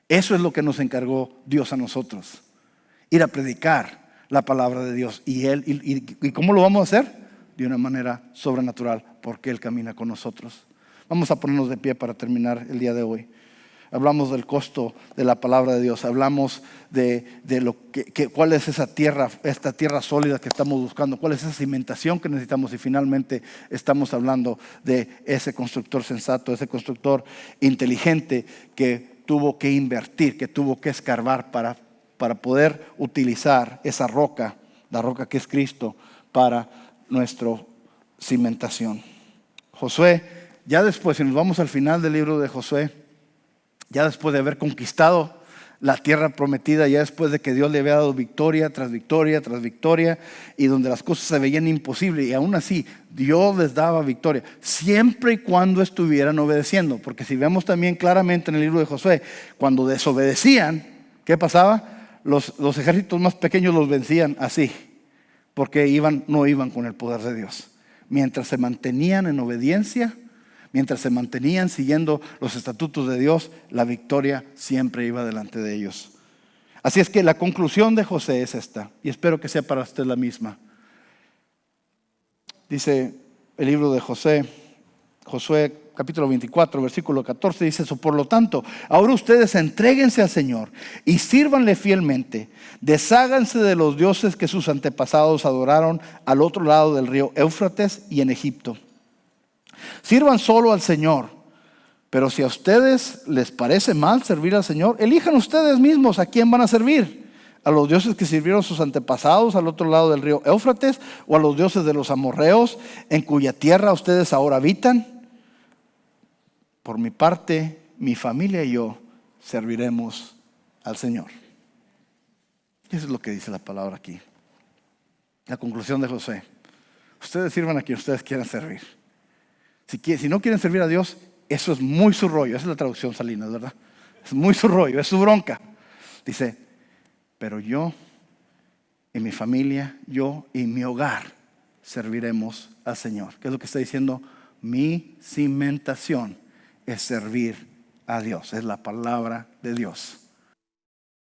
Eso es lo que nos encargó Dios a nosotros, ir a predicar la palabra de Dios. ¿Y cómo lo vamos a hacer? De una manera sobrenatural, porque Él camina con nosotros. Vamos a ponernos de pie para terminar el día de hoy. Hablamos del costo de la palabra de Dios. Hablamos de lo cuál es esa tierra, esta tierra sólida que estamos buscando. Cuál es esa cimentación que necesitamos. Y finalmente estamos hablando de ese constructor sensato, ese constructor inteligente que tuvo que invertir, que tuvo que escarbar para poder utilizar esa roca, la roca que es Cristo, para nuestra cimentación. Josué, ya después, si nos vamos al final del libro de Josué, ya después de haber conquistado la tierra prometida, ya después de que Dios le había dado victoria tras victoria tras victoria, y donde las cosas se veían imposibles, y aún así Dios les daba victoria, siempre y cuando estuvieran obedeciendo. Porque si vemos también claramente en el libro de Josué, cuando desobedecían, ¿qué pasaba? Los ejércitos más pequeños los vencían así, porque no iban con el poder de Dios. Mientras se mantenían en obediencia, mientras se mantenían siguiendo los estatutos de Dios, la victoria siempre iba delante de ellos. Así es que la conclusión de José es esta, y espero que sea para usted la misma. Dice el libro de Josué capítulo 24, versículo 14, dice eso: por lo tanto, ahora ustedes entréguense al Señor y sírvanle fielmente. Desháganse de los dioses que sus antepasados adoraron al otro lado del río Éufrates y en Egipto. Sirvan solo al Señor. Pero si a ustedes les parece mal servir al Señor, elijan ustedes mismos a quién van a servir: a los dioses que sirvieron sus antepasados al otro lado del río Éufrates, o a los dioses de los amorreos en cuya tierra ustedes ahora habitan. Por mi parte, mi familia y yo serviremos al Señor. Eso es lo que dice la palabra aquí. La conclusión de José: ustedes sirvan a quien ustedes quieran servir. Si no quieren servir a Dios, eso es muy su rollo. Esa es la traducción Salinas, ¿verdad? Es muy su rollo, es su bronca. Dice, pero yo y mi familia, yo y mi hogar serviremos al Señor. ¿Qué es lo que está diciendo? Mi cimentación es servir a Dios. Es la palabra de Dios.